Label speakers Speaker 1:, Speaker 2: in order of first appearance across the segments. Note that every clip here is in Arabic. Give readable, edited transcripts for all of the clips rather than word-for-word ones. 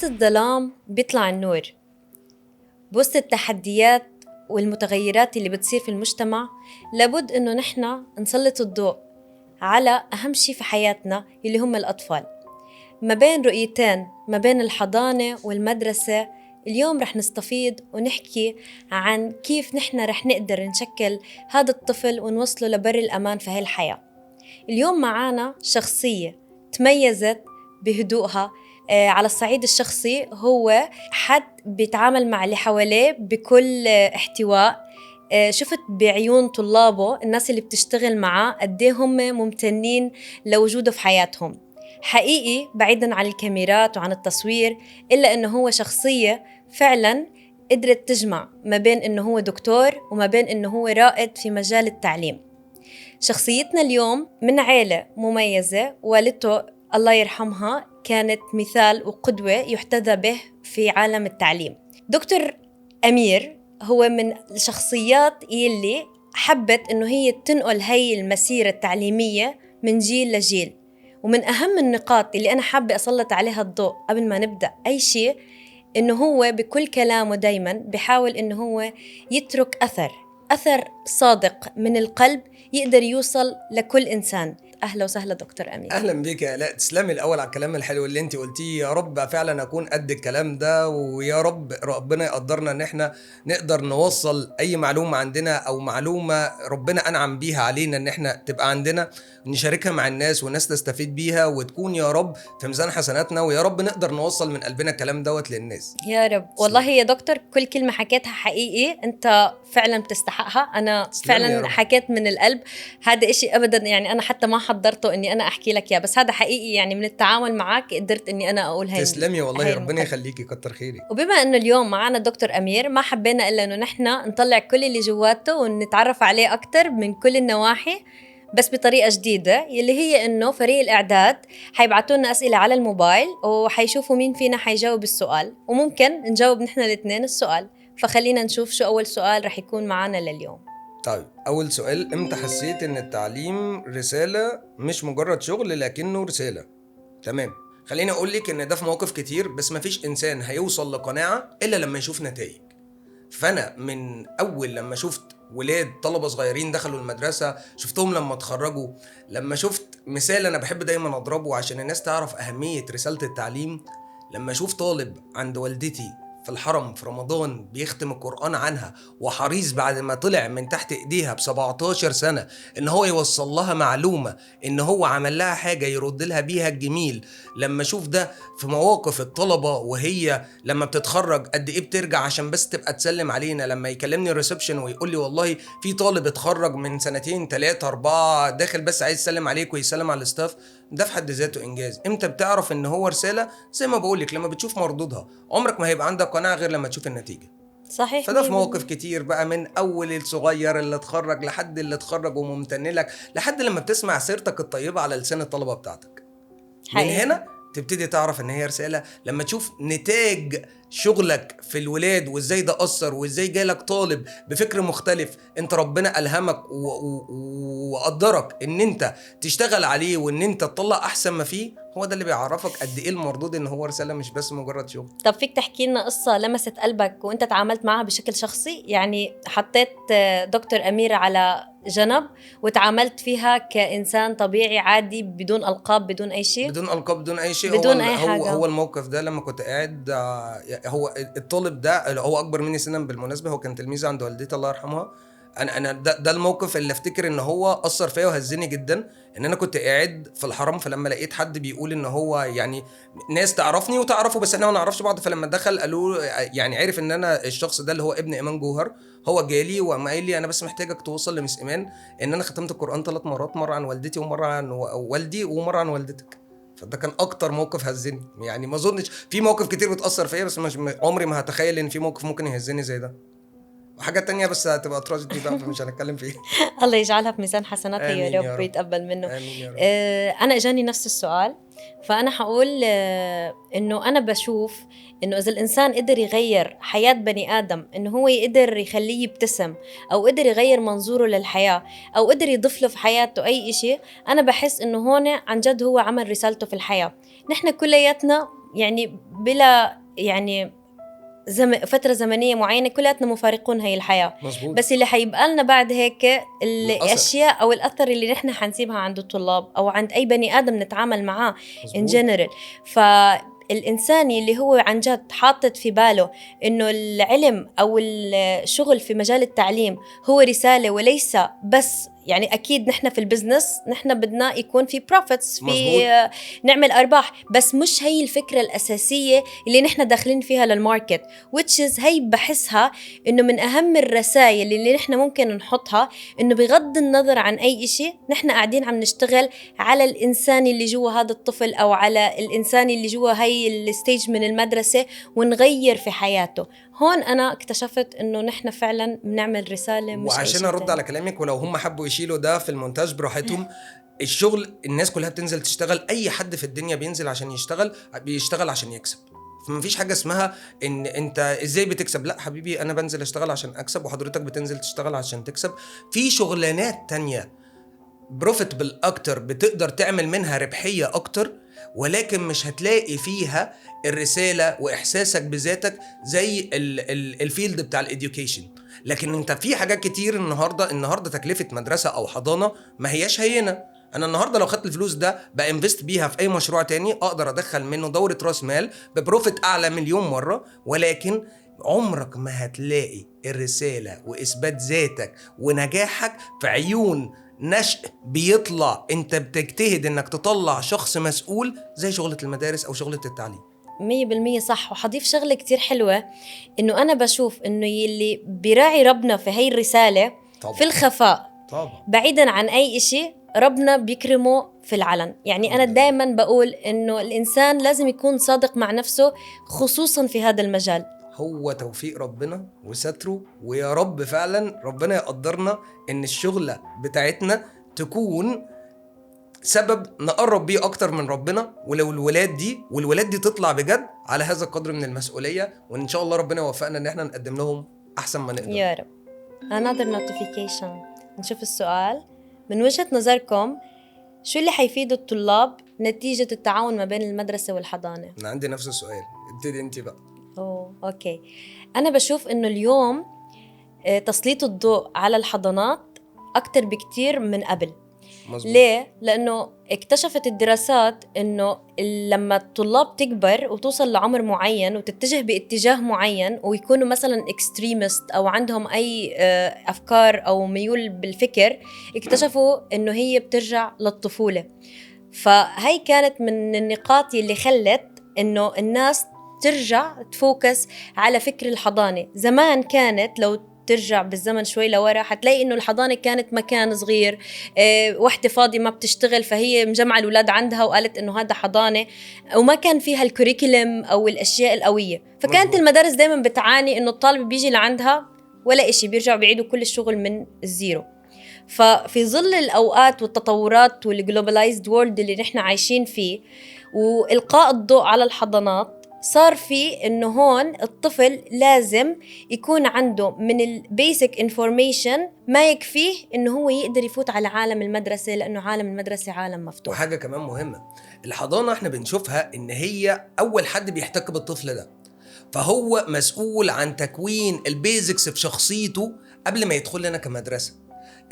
Speaker 1: بوسط الظلام بيطلع النور. بوسط التحديات والمتغيرات اللي بتصير في المجتمع لابد إنه نحن نسلط الضوء على أهم شيء في حياتنا اللي هم الأطفال. ما بين رؤيتين، ما بين الحضانة والمدرسة، اليوم رح نستفيد ونحكي عن كيف نحن رح نقدر نشكل هذا الطفل ونوصله لبر الأمان في هاي الحياة. اليوم معانا شخصية تميزت بهدوءها. على الصعيد الشخصي هو حد بيتعامل مع اللي حواليه بكل احتواء. شفت بعيون طلابه الناس اللي بتشتغل معاه قديه هم ممتنين لوجوده في حياتهم. حقيقي بعيداً عن الكاميرات وعن التصوير، إلا إنه هو شخصية فعلاً قدرت تجمع ما بين إنه هو دكتور وما بين إنه هو رائد في مجال التعليم. شخصيتنا اليوم من عائلة مميزة، والدته الله يرحمها كانت مثال وقدوة يحتذى به في عالم التعليم. دكتور أمير هو من الشخصيات اللي حبت إنه هي تنقل هاي المسيرة التعليمية من جيل لجيل. ومن أهم النقاط اللي أنا حابة أسلط عليها الضوء قبل ما نبدأ أي شيء، إنه هو بكل كلامه دايماً بيحاول إنه هو يترك أثر صادق من القلب يقدر يوصل لكل إنسان. أهلا وسهلا دكتور أمير.
Speaker 2: اهلا بيك يا الاء، تسلمي الاول على الكلام الحلو اللي انت قلتيه. يا رب فعلا اكون قد الكلام ده، ويا رب ربنا يقدرنا ان احنا نقدر نوصل اي معلومه عندنا او معلومه ربنا انعم بيها علينا ان احنا تبقى عندنا، نشاركها مع الناس والناس تستفيد بيها وتكون يا رب في ميزان حسناتنا، ويا رب نقدر نوصل من قلبنا الكلام دوت للناس
Speaker 1: يا رب. والله يا دكتور كل كلمة حكيتها حقيقي، أنت فعلا بتستحقها. أنا فعلا حكيت من القلب. هذا إشي أبدا يعني أنا حتى ما حضرته إني أنا أحكي لك يا، بس هذا حقيقي يعني من التعامل معك قدرت إني أنا أقول هاي.
Speaker 2: تسلمي والله،
Speaker 1: هاي
Speaker 2: ربنا يخليكي، كتر خيرك.
Speaker 1: وبما إنه اليوم معنا دكتور أمير، ما حبينا إلا إنه نحن نطلع كل اللي جواته ونتعرف عليه أكتر من كل النواحي، بس بطريقة جديدة، يلي هي إنه فريق الإعداد حيبعتوا لنا أسئلة على الموبايل وحيشوفوا مين فينا حيجاوب السؤال، وممكن نجاوب نحن الاثنين السؤال. فخلينا نشوف شو أول سؤال رح يكون معنا لليوم.
Speaker 2: طيب، أول سؤال: إمتى حسيت إن التعليم رسالة مش مجرد شغل لكنه رسالة؟ تمام، خليني أقول لك إن ده في مواقف كتير، بس مفيش إنسان هيوصل لقناعة إلا لما يشوف نتائج. فأنا من أول لما شفت ولاد طلبة صغيرين دخلوا المدرسة، شفتهم لما اتخرجوا، لما شفت مثال أنا بحب دايما أضربه عشان الناس تعرف أهمية رسالة التعليم. لما أشوف طالب عند والدتي في الحرم في رمضان بيختم القرآن عنها، وحريص بعد ما طلع من تحت ايديها ب17 سنة ان هو يوصل لها معلومة، ان هو عمل لها حاجة يرد لها بيها الجميل. لما اشوف ده في مواقف الطلبة وهي لما بتتخرج قد ايه بترجع عشان بس تبقى تسلم علينا، لما يكلمني الريسبشن ويقول لي والله في طالب اتخرج من 2 3 4 داخل بس عايز يسلم عليك ويسلم على الاستاف، ده في حد ذاته انجاز. امتى بتعرف ان هو رسالة؟ زي ما بقولك، لما بتشوف مردودها. عمرك ما هيبقى عندك قناعة غير لما تشوف النتيجة.
Speaker 1: صحيح.
Speaker 2: فده في مواقف كتير بقى، من اول الصغير اللي اتخرج لحد اللي اتخرج وممتن لك، لحد لما بتسمع سيرتك الطيبة على لسان الطلبة بتاعتك.
Speaker 1: حقيقي.
Speaker 2: من هنا تبتدي تعرف ان هي رسالة لما تشوف نتاج شغلك في الولاد، وازاي ده أثر، وازاي جالك طالب بفكر مختلف انت ربنا ألهمك وقدرك ان انت تشتغل عليه وان انت تطلع احسن ما فيه. هو ده اللي بيعرفك قد ايه المردود ان هو رسالة مش بس مجرد شغل.
Speaker 1: طب فيك تحكي لنا قصة لمست قلبك وانت تعاملت معها بشكل شخصي؟ يعني حطيت دكتور أمير على جنب وتعاملت فيها كإنسان طبيعي عادي بدون ألقاب بدون أي شيء؟
Speaker 2: بدون ألقاب بدون أي شيء.
Speaker 1: بدون أي حاجة.
Speaker 2: هو الموقف ده لما كنت قاعد، هو الطالب ده هو أكبر مني سنا بالمناسبة، هو كان تلميذ عند والدتي الله يرحمها. أنا ده الموقف اللي أفتكر إن هو أثر فيا وهزني جدا. إن أنا كنت قاعد في الحرم، فلما لقيت حد بيقول إن هو يعني ناس تعرفني وتعرفه بس أنا ما نعرفش بعض، فلما دخل قالوا يعني عرف إن أنا الشخص ده اللي هو ابن إيمان جوهر، هو جالي وقام قايل لي أنا بس محتاجك توصل لمس إيمان إن أنا ختمت القرآن 3 مرات، مرة عن والدتي ومرة عن والدي ومرة عن والدتك. فده كان اكتر موقف هزني. يعني ما اظنش في موقف كتير بتاثر فيا، بس مش عمري ما هتخيل ان في موقف ممكن يهزني زي ده. وحاجه تانية بس هتبقى تراجيدي بقى فمش هنتكلم فيه.
Speaker 1: الله يجعلها في ميزان حسناتها
Speaker 2: آمين
Speaker 1: يا
Speaker 2: يا
Speaker 1: رب
Speaker 2: رب.
Speaker 1: ويتقبل منه.
Speaker 2: آمين يا رب.
Speaker 1: أنا إجاني نفس السؤال، فأنا حقول إنه أنا بشوف إنه إذا الإنسان قدر يغير حياة بني آدم، إنه هو يقدر يخليه يبتسم، أو قدر يغير منظوره للحياة، أو قدر يضيف له في حياته أي إشي، أنا بحس إنه هون عن جد هو عمل رسالته في الحياة. نحن كلياتنا يعني بلا يعني فترة زمنية معينة كلاتنا مفارقون هاي الحياة.
Speaker 2: مظبوط.
Speaker 1: بس اللي حيبقى لنا بعد هيك
Speaker 2: الأثر.
Speaker 1: الأشياء أو الأثر اللي نحن حنسيبها عند الطلاب أو عند أي بني آدم نتعامل معاه in general. فالإنسان اللي هو عن جد حاطط في باله إنه العلم أو الشغل في مجال التعليم هو رسالة وليس بس، يعني أكيد نحن في البزنس نحن بدنا يكون في profits، في نعمل أرباح، بس مش هي الفكرة الأساسية اللي نحن داخلين فيها للماركت. which is هي بحسها إنه من أهم الرسائل اللي نحن ممكن نحطها، إنه بغض النظر عن أي إشي نحن قاعدين عم نشتغل على الإنسان اللي جوا هذا الطفل أو على الإنسان اللي جوا هاي الستيج من المدرسة ونغير في حياته. هون أنا اكتشفت إنه نحن فعلا بنعمل رسالة مش
Speaker 2: وعشان أرد على كلامك، ولو هم حبوا يشيلوا ده في المونتاج براحتهم. الشغل الناس كلها بتنزل تشتغل، أي حد في الدنيا بينزل عشان يشتغل، بيشتغل عشان يكسب. فمفيش حاجة اسمها إن أنت إزاي بتكسب. لا حبيبي، أنا بنزل أشتغل عشان أكسب وحضرتك بتنزل تشتغل عشان تكسب. في شغلانات تانية بروفيتبل أكتر، بتقدر تعمل منها ربحية أكتر، ولكن مش هتلاقي فيها الرسالة وإحساسك بذاتك زي الفيلد بتاع الإديوكيشن. لكن انت في حاجات كتير النهاردة تكلفة مدرسة أو حضانة ما هياش هينة. أنا النهاردة لو خدت الفلوس ده بانفست بيها في أي مشروع تاني، أقدر أدخل منه دورة راس مال ببروفيت أعلى مليون مرة، ولكن عمرك ما هتلاقي الرسالة وإثبات ذاتك ونجاحك في عيون نشء بيطلع انت بتجتهد انك تطلع شخص مسؤول زي شغلة المدارس او شغلة التعليم.
Speaker 1: 100% صح. وحضيف شغلة كتير حلوة، إنه أنا بشوف إنه يلي بيراعي ربنا في هاي الرسالة
Speaker 2: طبعا.
Speaker 1: في الخفاء
Speaker 2: طبعا.
Speaker 1: بعيدا عن أي إشي ربنا بيكرمه في العلن. يعني أنا دايما بقول إنه الإنسان لازم يكون صادق مع نفسه، خصوصا في هذا المجال.
Speaker 2: هو توفيق ربنا وستره، ويا رب فعلا ربنا يقدرنا ان الشغلة بتاعتنا تكون سبب نقرب بيه اكتر من ربنا، ولو الولاد دي تطلع بجد على هذا القدر من المسؤولية، وان شاء الله ربنا يوفقنا ان احنا نقدم لهم احسن ما نقدر
Speaker 1: يا رب. another notification. نشوف السؤال من وجهة نظركم، شو اللي حيفيد الطلاب نتيجة التعاون ما بين المدرسة والحضانة؟
Speaker 2: انا عندي نفس السؤال، ابتدي انت بقى.
Speaker 1: أوكي. أنا بشوف إنه اليوم تسليط الضوء على الحضانات أكتر بكتير من قبل.
Speaker 2: مظبوط.
Speaker 1: ليه؟ لأنه اكتشفت الدراسات إنه لما الطلاب تكبر وتوصل لعمر معين وتتجه باتجاه معين ويكونوا مثلا اكستريمست أو عندهم أي أفكار أو ميول بالفكر، اكتشفوا إنه هي بترجع للطفولة. فهي كانت من النقاط اللي خلت إنه الناس ترجع تفوكس على فكر الحضانة. زمان كانت، لو ترجع بالزمن شوي لورا، حتلاقي إنه الحضانة كانت مكان صغير، وحدة فاضية ما بتشتغل فهي مجمعة الأولاد عندها وقالت إنه هذا حضانة، وما كان فيها الكوريكولم أو الأشياء القوية. فكانت
Speaker 2: مزبوط.
Speaker 1: المدارس دايما بتعاني إنه الطالب بيجي لعندها ولا إشي، بيرجعوا بيعيدوا كل الشغل من الزيرو. ففي ظل الأوقات والتطورات والجلوبالايزد وورلد اللي نحن عايشين فيه وإلقاء الضوء على الحضانات، صار في إنه هون الطفل لازم يكون عنده من البيسك انفورميشن ما يكفيه إنه هو يقدر يفوت على عالم المدرسة، لأنه عالم المدرسة عالم مفتوح.
Speaker 2: وحاجة كمان مهمة، الحضانة احنا بنشوفها إن هي أول حد بيحتك بالطفل ده، فهو مسؤول عن تكوين البيزكس في شخصيته قبل ما يدخل لنا كمدرسة.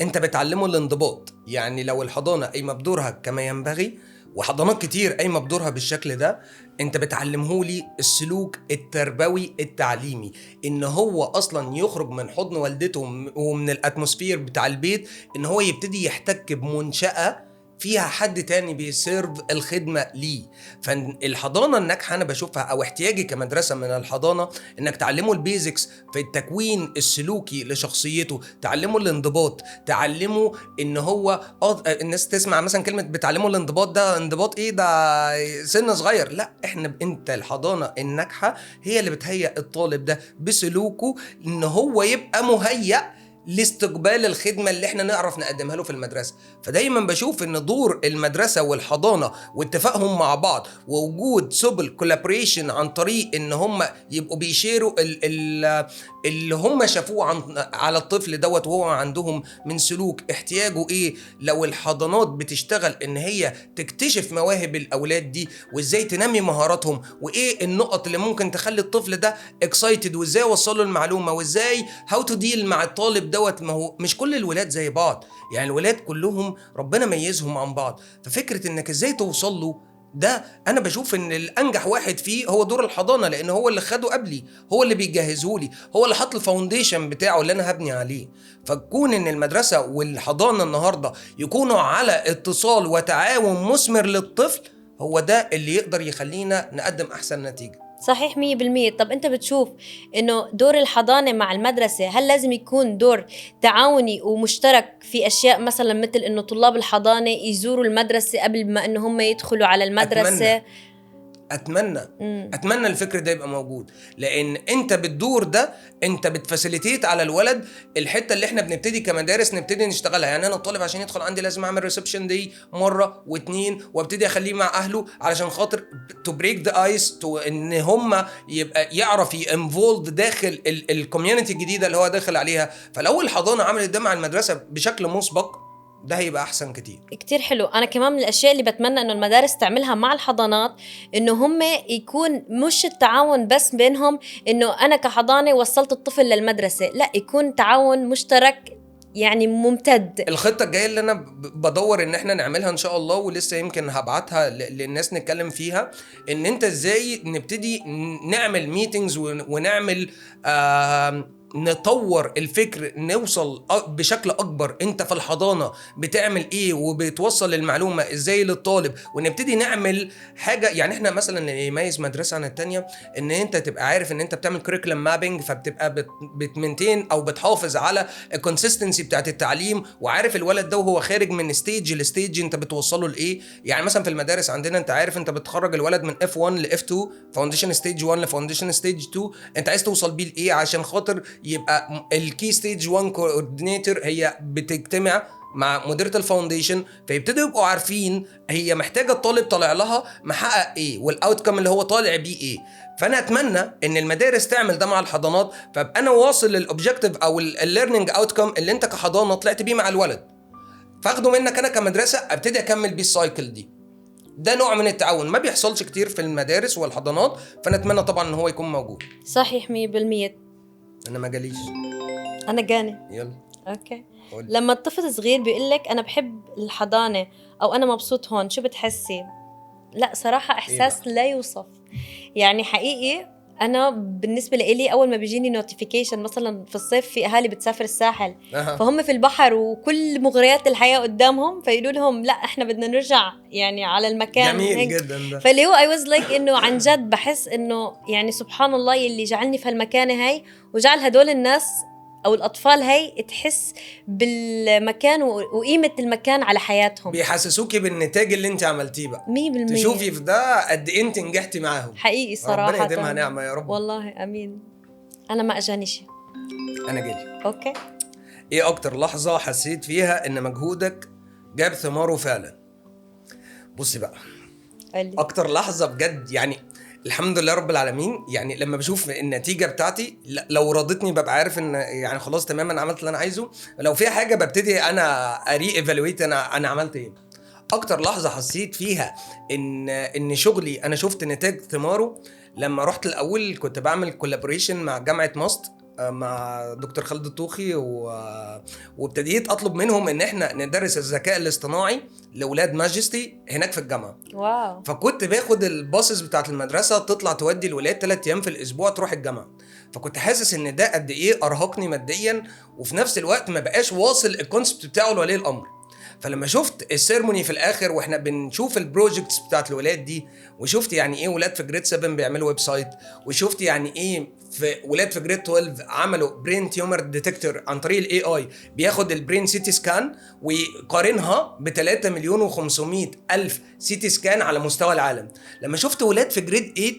Speaker 2: انت بتعلمه الانضباط. يعني لو الحضانة قايمة بدورها كما ينبغي، وحضانات كتير قايمة بدورها بالشكل ده، انت بتعلمه لي السلوك التربوي التعليمي، ان هو اصلا يخرج من حضن والدته ومن الاتموسفير بتاع البيت، ان هو يبتدي يحتك بمنشأة فيها حد تاني بيسيرف الخدمة ليه. فالحضانة الناجحة أنا بشوفها، أو احتياجي كمدرسة من الحضانة، إنك تعلمه البيزكس في التكوين السلوكي لشخصيته، تعلمه الانضباط، تعلمه إن هو الناس تسمع مثلا كلمة بتعلمه الانضباط، ده انضباط إيه ده سن صغير؟ لا، أنت الحضانة الناجحة هي اللي بتهيئ الطالب ده بسلوكه إن هو يبقى مهيأ لاستقبال الخدمة اللي احنا نعرف نقدمها له في المدرسة. فدايما بشوف ان دور المدرسة والحضانة واتفاقهم مع بعض ووجود سبل كولابريشن عن طريق ان هم يبقوا بيشيروا اللي هم شافوه على الطفل دوت وهو عندهم من سلوك احتياجه ايه، لو الحضانات بتشتغل ان هي تكتشف مواهب الاولاد دي وازاي تنمي مهاراتهم وايه النقط اللي ممكن تخلي الطفل ده اكسايتد وازاي اوصله المعلومه وازاي هاو تو ديل مع الطالب دوت. ما هو مش كل الولاد زي بعض، يعني الولاد كلهم ربنا ميزهم عن بعض، ففكره انك ازاي توصل له ده انا بشوف ان الانجح واحد فيه هو دور الحضانه، لان هو اللي خده قبلي، هو اللي بيجهزه لي، هو اللي حط الفاونديشن بتاعه اللي انا هبني عليه. فكون ان المدرسه والحضانه النهارده يكونوا على اتصال وتعاون مثمر للطفل، هو ده اللي يقدر يخلينا نقدم احسن نتيجه.
Speaker 1: صحيح 100%. طب أنت بتشوف إنه دور الحضانة مع المدرسة هل لازم يكون دور تعاوني ومشترك في أشياء مثلا مثل إنه طلاب الحضانة يزوروا المدرسة قبل ما إنه هم يدخلوا على المدرسة؟
Speaker 2: اتمنى الفكر ده يبقى موجود، لان انت بالدور ده انت بتفاسيليتيت على الولد الحته اللي احنا بنبتدي كمدارس نبتدي نشتغلها. يعني انا الطالب عشان يدخل عندي لازم اعمل ريسبشن دي مره واتنين وابتدي اخليه مع اهله علشان خاطر تو بريك ذا ايس، ان هم يبقى يعرف ينفولد داخل الكوميونتي الجديده اللي هو داخل عليها. فلو الحضانه عملت ده مع المدرسه بشكل مسبق ده هيبقى احسن كتير.
Speaker 1: كتير حلو. انا كمان من الاشياء اللي بتمنى انه المدارس تعملها مع الحضانات انه هم يكون مش التعاون بس بينهم انه انا كحضانه وصلت الطفل للمدرسه، لا يكون تعاون مشترك يعني ممتد.
Speaker 2: الخطه الجايه اللي انا بدور ان احنا نعملها ان شاء الله، ولسه يمكن هبعتها للناس نتكلم فيها، ان انت ازاي نبتدي نعمل ميتينجز ونعمل نطور الفكر، نوصل بشكل اكبر انت في الحضانه بتعمل ايه وبتوصل المعلومه ازاي للطالب، ونبتدي نعمل حاجه. يعني احنا مثلا اللي يميز مدرسه عن التانيه ان انت تبقى عارف ان انت بتعمل كريكولم مابينج، فبتبقى بتمنتين او بتحافظ على الكونسيستنسي بتاعت التعليم، وعارف الولد ده وهو خارج من ستيج لستيج انت بتوصله لايه. يعني مثلا في المدارس عندنا انت عارف انت بتخرج الولد من F1 ل F2 فاونديشن ستيج 1 لفاونديشن ستيج 2، انت عايز توصل بيه لايه عشان خاطر يبقى الكي ستيج 1 كوردينيتور هي بتجتمع مع مديرة الفاونديشن، فيبتدوا يبقوا عارفين هي محتاجة الطالب طالع لها محقق ايه والاوتكم اللي هو طالع بيه ايه. فانا اتمنى ان المدارس تعمل ده مع الحضانات، فابقى انا واصل للاوبجكتيف او الليرنينج اوتكم اللي انت كحضانة طلعت بيه مع الولد، فاخده منك انا كمدرسة ابتدي اكمل بيه السايكل دي. ده نوع من التعاون ما بيحصلش كتير في المدارس والحضانات، فنتمنى طبعا ان هو يكون موجود.
Speaker 1: صحيح 100%.
Speaker 2: انا ما جاليش.
Speaker 1: انا جاني.
Speaker 2: يلا
Speaker 1: اوكي.
Speaker 2: قول.
Speaker 1: لما الطفل صغير بيقول لك انا بحب الحضانه او انا مبسوط هون، شو بتحسي؟ لا صراحه احساس لا يوصف. يعني حقيقي انا بالنسبه لي اول ما بيجيني نوتيفيكيشن مثلا في الصيف في اهالي بتسافر الساحل فهم في البحر وكل مغريات الحياه قدامهم، فيقولوا لهم لا احنا بدنا نرجع يعني على المكان.
Speaker 2: جميل
Speaker 1: هيك.
Speaker 2: جدا ده.
Speaker 1: فاللي هو اي واز لايك انه عن جد بحس انه يعني سبحان الله يلي جعلني في هالمكانه هاي وجعل هدول الناس او الاطفال هاي تحس بالمكان وقيمه المكان على حياتهم،
Speaker 2: بيحسسوكي بالنتاج اللي انت عملتيه بقى
Speaker 1: 100%.
Speaker 2: تشوفي في ده قد ايه انت نجحتي معاهم.
Speaker 1: حقيقي صراحه
Speaker 2: ربنا يديمها نعمه يا رب.
Speaker 1: والله امين. انا ما اجاني شيء.
Speaker 2: انا جالي.
Speaker 1: اوكي.
Speaker 2: ايه اكتر لحظه حسيت فيها ان مجهودك جاب ثماره فعلا؟ بصي بقى،
Speaker 1: قولي.
Speaker 2: اكتر لحظه بجد يعني الحمد لله رب العالمين، يعني لما بشوف النتيجه بتاعتي لو رضتني ببقى عارف ان يعني خلاص تماما عملت اللي انا عايزه. لو في حاجه ببتدي انا اري ايفالويت انا عملت ايه. اكتر لحظه حسيت فيها ان شغلي انا شفت نتاج ثماره لما رحت الاول كنت بعمل كولابوريشن مع جامعه ماست مع دكتور خالد الطوخي وابتديت اطلب منهم ان احنا ندرس الذكاء الاصطناعي لاولاد ماجستي هناك في الجامعه.
Speaker 1: واو.
Speaker 2: فكنت باخد الباصز بتاعت المدرسه تطلع تودي الولاد 3 ايام في الاسبوع تروح الجامعه، فكنت حاسس ان ده قد ايه ارهقني ماديا وفي نفس الوقت ما بقاش واصل الكونسبت بتاعه لولي الامر. فلما شفت السيرموني في الاخر واحنا بنشوف البروجكتس بتاعت الولاد دي، وشفت يعني ايه ولاد في جريد 7 بيعملوا ويب سايت، وشفت يعني ايه في ولاد في جريد 12 عملوا برين تيومر ديتكتور عن طريق الاي اي بياخد البرين سيتي سكان ويقارنها ب 3 مليون و500 الف سيتي سكان على مستوى العالم. لما شفت ولاد في جريد 8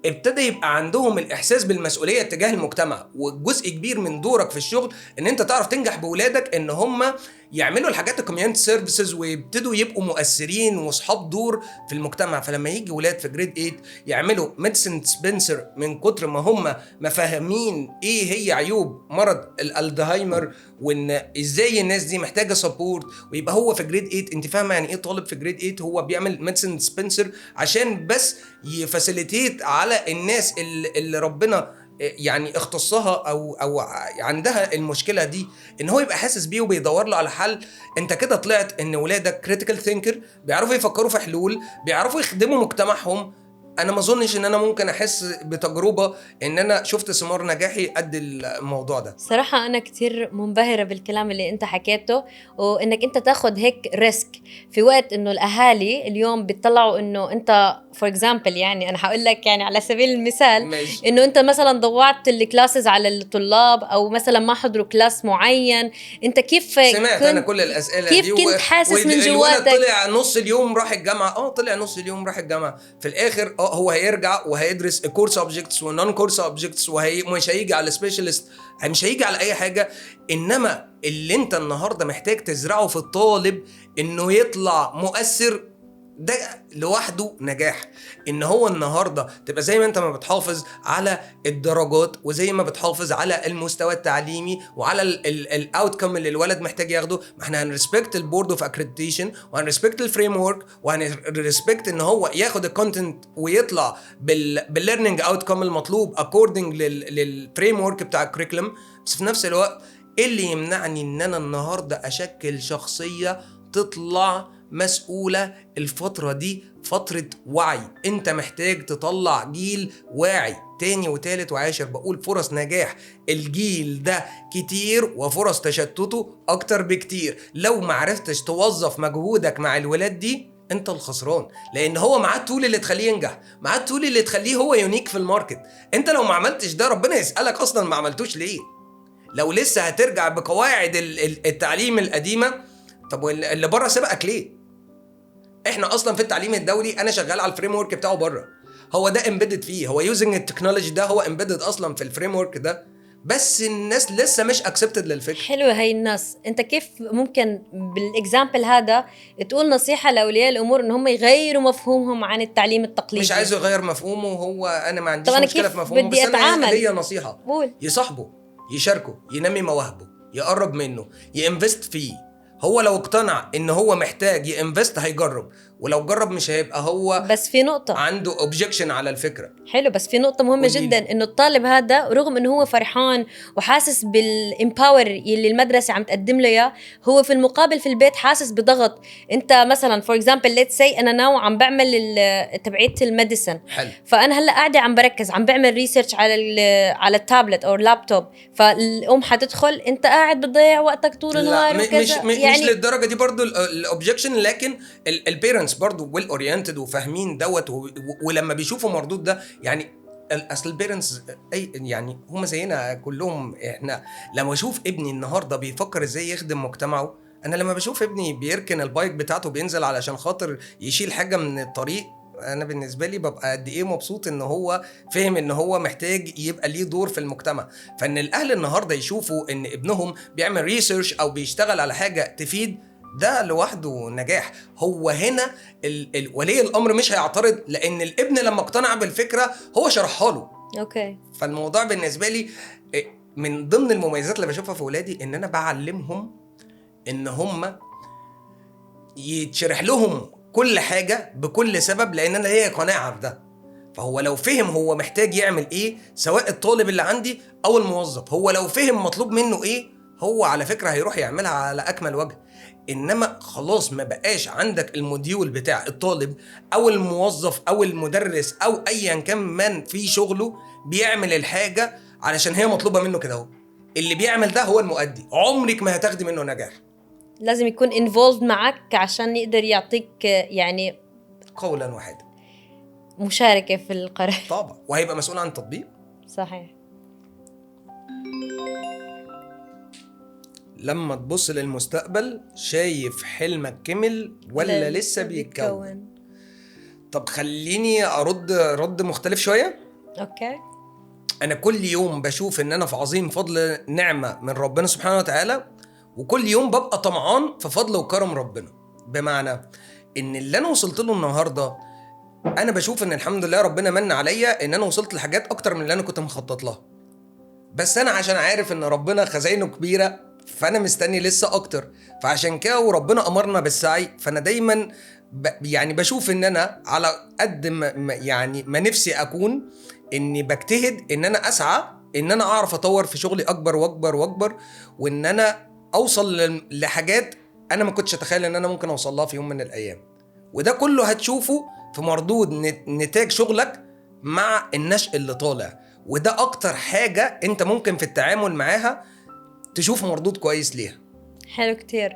Speaker 2: ابتدى يبقى عندهم الاحساس بالمسؤوليه تجاه المجتمع. وجزء كبير من دورك في الشغل ان انت تعرف تنجح باولادك ان هم يعملوا الحاجات الكوميونتي سيرفيسز ويبتدوا يبقوا مؤثرين واصحاب دور في المجتمع. فلما يجي ولاد في جريد 8 يعملوا ميديسن ديسبنسر من كتر ما هم مفاهمين ايه هي عيوب مرض الالزهايمر وان ازاي الناس دي محتاجه سبورت، ويبقى هو في جريد 8 انت فاهمه يعني ايه طالب في جريد 8 هو بيعمل ميديسن ديسبنسر عشان بس يفاسيليتيت على الناس اللي ربنا يعني اختصها او عندها المشكله دي، ان هو يبقى حاسس بيه وبيدور له على حل. انت كده طلعت ان ولادك كريتيكال ثينكر، بيعرفوا يفكروا في حلول، بيعرفوا يخدموا مجتمعهم. انا ما اظنش ان انا ممكن احس بتجربه ان انا شفت ثمار نجاحي قد الموضوع ده.
Speaker 1: صراحة أنا كتير منبهرة بالكلام اللي أنت حكيته، وإنك أنت تاخد هيك ريسك في وقت إنه الأهالي اليوم بيطلعوا إنه أنت فور إكزامبل، يعني أنا هقول لك يعني على سبيل المثال
Speaker 2: ماشي.
Speaker 1: إنه أنت مثلا ضوعت الكلاسز على الطلاب، أو مثلا ما حضروا كلاس معين. أنت كيف
Speaker 2: سمعت أنا كل الأسئلة
Speaker 1: كيف
Speaker 2: دي
Speaker 1: كنت حاسس من
Speaker 2: الولد
Speaker 1: جواتك؟
Speaker 2: طلع نص اليوم راح الجامعة، طلع نص اليوم راح الجامعة، في الآخر هو هيرجع وهيدرس كور سبجكتس ونون كور سبجكتس، ومش هيجي على سبيشالست، مش هيجي على أي حاجة. إنما اللي أنت النهاردة محتاج تزرعه في الطالب إنه يطلع مؤثر، ده لوحده نجاح. ان هو النهارده تبقى زي ما انت ما بتحافظ على الدرجات وزي ما بتحافظ على المستوى التعليمي وعلى الاوتكم اللي الولد محتاج ياخده، ما احنا هنريسبكت البورد اوف اكريديتيشن وهنريسبكت الفريم ورك وهنريسبكت ان هو ياخد الكونتنت ويطلع بالليرنينج اوتكم المطلوب اكوردنج للفريم ورك بتاع الكريكولم. بس في نفس الوقت ايه اللي يمنعني ان انا النهارده اشكل شخصيه تطلع مسؤولة؟ الفترة دي فترة وعي، انت محتاج تطلع جيل واعي. تاني وتالت وعاشر بقول فرص نجاح الجيل ده كتير وفرص تشتته اكتر بكتير. لو معرفتش توظف مجهودك مع الولاد دي انت الخسران، لان هو معاه التول اللي تخليه ينجح، معاه التول اللي تخليه هو يونيك في الماركت. انت لو ما عملتش ده ربنا يسألك اصلا ما عملتوش ليه. لو لسه هترجع بقواعد التعليم القديمة، طب اللي بره سبقك ليه؟ احنا اصلا في التعليم الدولي انا شغال على الفريم ورك بتاعه بره، هو ده امبيدد فيه، هو يوزنج التكنولوجي ده هو امبيدد اصلا في الفريم ورك ده، بس الناس لسه مش اكسبتد للفكره.
Speaker 1: حلوة هاي الناس. انت كيف ممكن بالاكزامبل هذا تقول نصيحة لاولياء الامور ان هم يغيروا مفهومهم عن التعليم التقليدي؟
Speaker 2: مش عايزه يغير مفهومه، هو انا ما عنديش
Speaker 1: طب أنا
Speaker 2: مشكله
Speaker 1: كيف
Speaker 2: في مفهومه،
Speaker 1: بدي
Speaker 2: بس انا
Speaker 1: أتعامل؟
Speaker 2: ليا نصيحه.
Speaker 1: قول.
Speaker 2: يصاحبه، يشاركه، ينمي مواهبه، يقرب منه، ينفست فيه. هو لو اقتنع ان هو محتاج ينفست هيجرب، ولو جرب مش هيبقى هو
Speaker 1: بس في نقطة
Speaker 2: عنده اوبجكشن على الفكره.
Speaker 1: حلو، بس في نقطة مهمة
Speaker 2: قوليلي.
Speaker 1: جدا، انه الطالب هذا رغم انه هو فرحان وحاسس بالامباور اللي المدرسة عم تقدم له اياه، هو في المقابل في البيت حاسس بضغط. انت مثلا فور اكزامبل ليتس سي انا ناو عم بعمل تبعية الميديسن،
Speaker 2: حلو.
Speaker 1: فانا هلا قاعدة عم بركز عم بعمل ريسيرش على التابلت او اللابتوب، فالام حتدخل انت قاعد بتضيع وقتك طول النهار وكذا.
Speaker 2: مش للدرجه دي برضو الاوبجكشن، لكن البيرنتس برضو ويل اورينتد وفاهمين دوت ولما بيشوفوا مردود ده يعني اصل البيرنتس اي يعني هم زينا كلهم. احنا لما اشوف ابني النهارده بيفكر ازاي يخدم مجتمعه، انا لما بشوف ابني بيركن البايك بتاعته بينزل علشان خاطر يشيل حاجه من الطريق، انا بالنسبه لي ببقى قد ايه مبسوط ان هو فهم ان هو محتاج يبقى ليه دور في المجتمع. فان الاهل النهارده يشوفوا ان ابنهم بيعمل ريسيرش او بيشتغل على حاجه تفيد، ده لوحده نجاح. هو هنا ولي الامر مش هيعترض، لان الابن لما اقتنع بالفكره هو شرحها له.
Speaker 1: اوكي.
Speaker 2: فالموضوع بالنسبه لي من ضمن المميزات اللي بشوفها في ولادي ان انا بعلمهم ان هم يتشرح لهم كل حاجة بكل سبب، لأن أنا ليا قناعة بده. فهو لو فهم هو محتاج يعمل إيه، سواء الطالب اللي عندي أو الموظف، هو لو فهم مطلوب منه إيه هو على فكرة هيروح يعملها على أكمل وجه. إنما خلاص ما بقاش عندك الموديول بتاع الطالب أو الموظف أو المدرس أو أيا كان من في شغله بيعمل الحاجة علشان هي مطلوبة منه كده. هو اللي بيعمل ده هو المؤدي، عمرك ما هتاخدي منه نجاح.
Speaker 1: لازم يكون involved معك عشان يقدر يعطيك يعني
Speaker 2: قولا واحدا
Speaker 1: مشاركة في القرار.
Speaker 2: طبعا، وهيبقى مسؤول عن التطبيق.
Speaker 1: صحيح.
Speaker 2: لما تبص للمستقبل شايف حلمك كمل ولا لسه بيتكون؟ طب خليني أرد رد مختلف شوية.
Speaker 1: اوكي.
Speaker 2: انا كل يوم بشوف ان انا في عظيم فضل نعمة من ربنا سبحانه وتعالى، وكل يوم ببقى طمعان في فضل وكرم ربنا. بمعنى ان اللي انا وصلت له النهارده، انا بشوف ان الحمد لله ربنا من عليا ان انا وصلت لحاجات اكتر من اللي انا كنت مخطط لها. بس انا عشان عارف ان ربنا خزاينه كبيره، فانا مستني لسه اكتر. فعشان كده وربنا امرنا بالسعي، فانا دايما يعني بشوف ان انا على قد يعني ما نفسي اكون، اني بجتهد ان انا اسعى ان انا اعرف اطور في شغلي اكبر واكبر واكبر، وان انا اوصل لحاجات انا ما كنتش اتخيل ان انا ممكن اوصل لها في يوم من الايام. وده كله هتشوفه في مردود نتاج شغلك مع النشء اللي طالع. وده اكتر حاجة انت ممكن في التعامل معاها تشوف مردود كويس ليها.
Speaker 1: حلو كتير.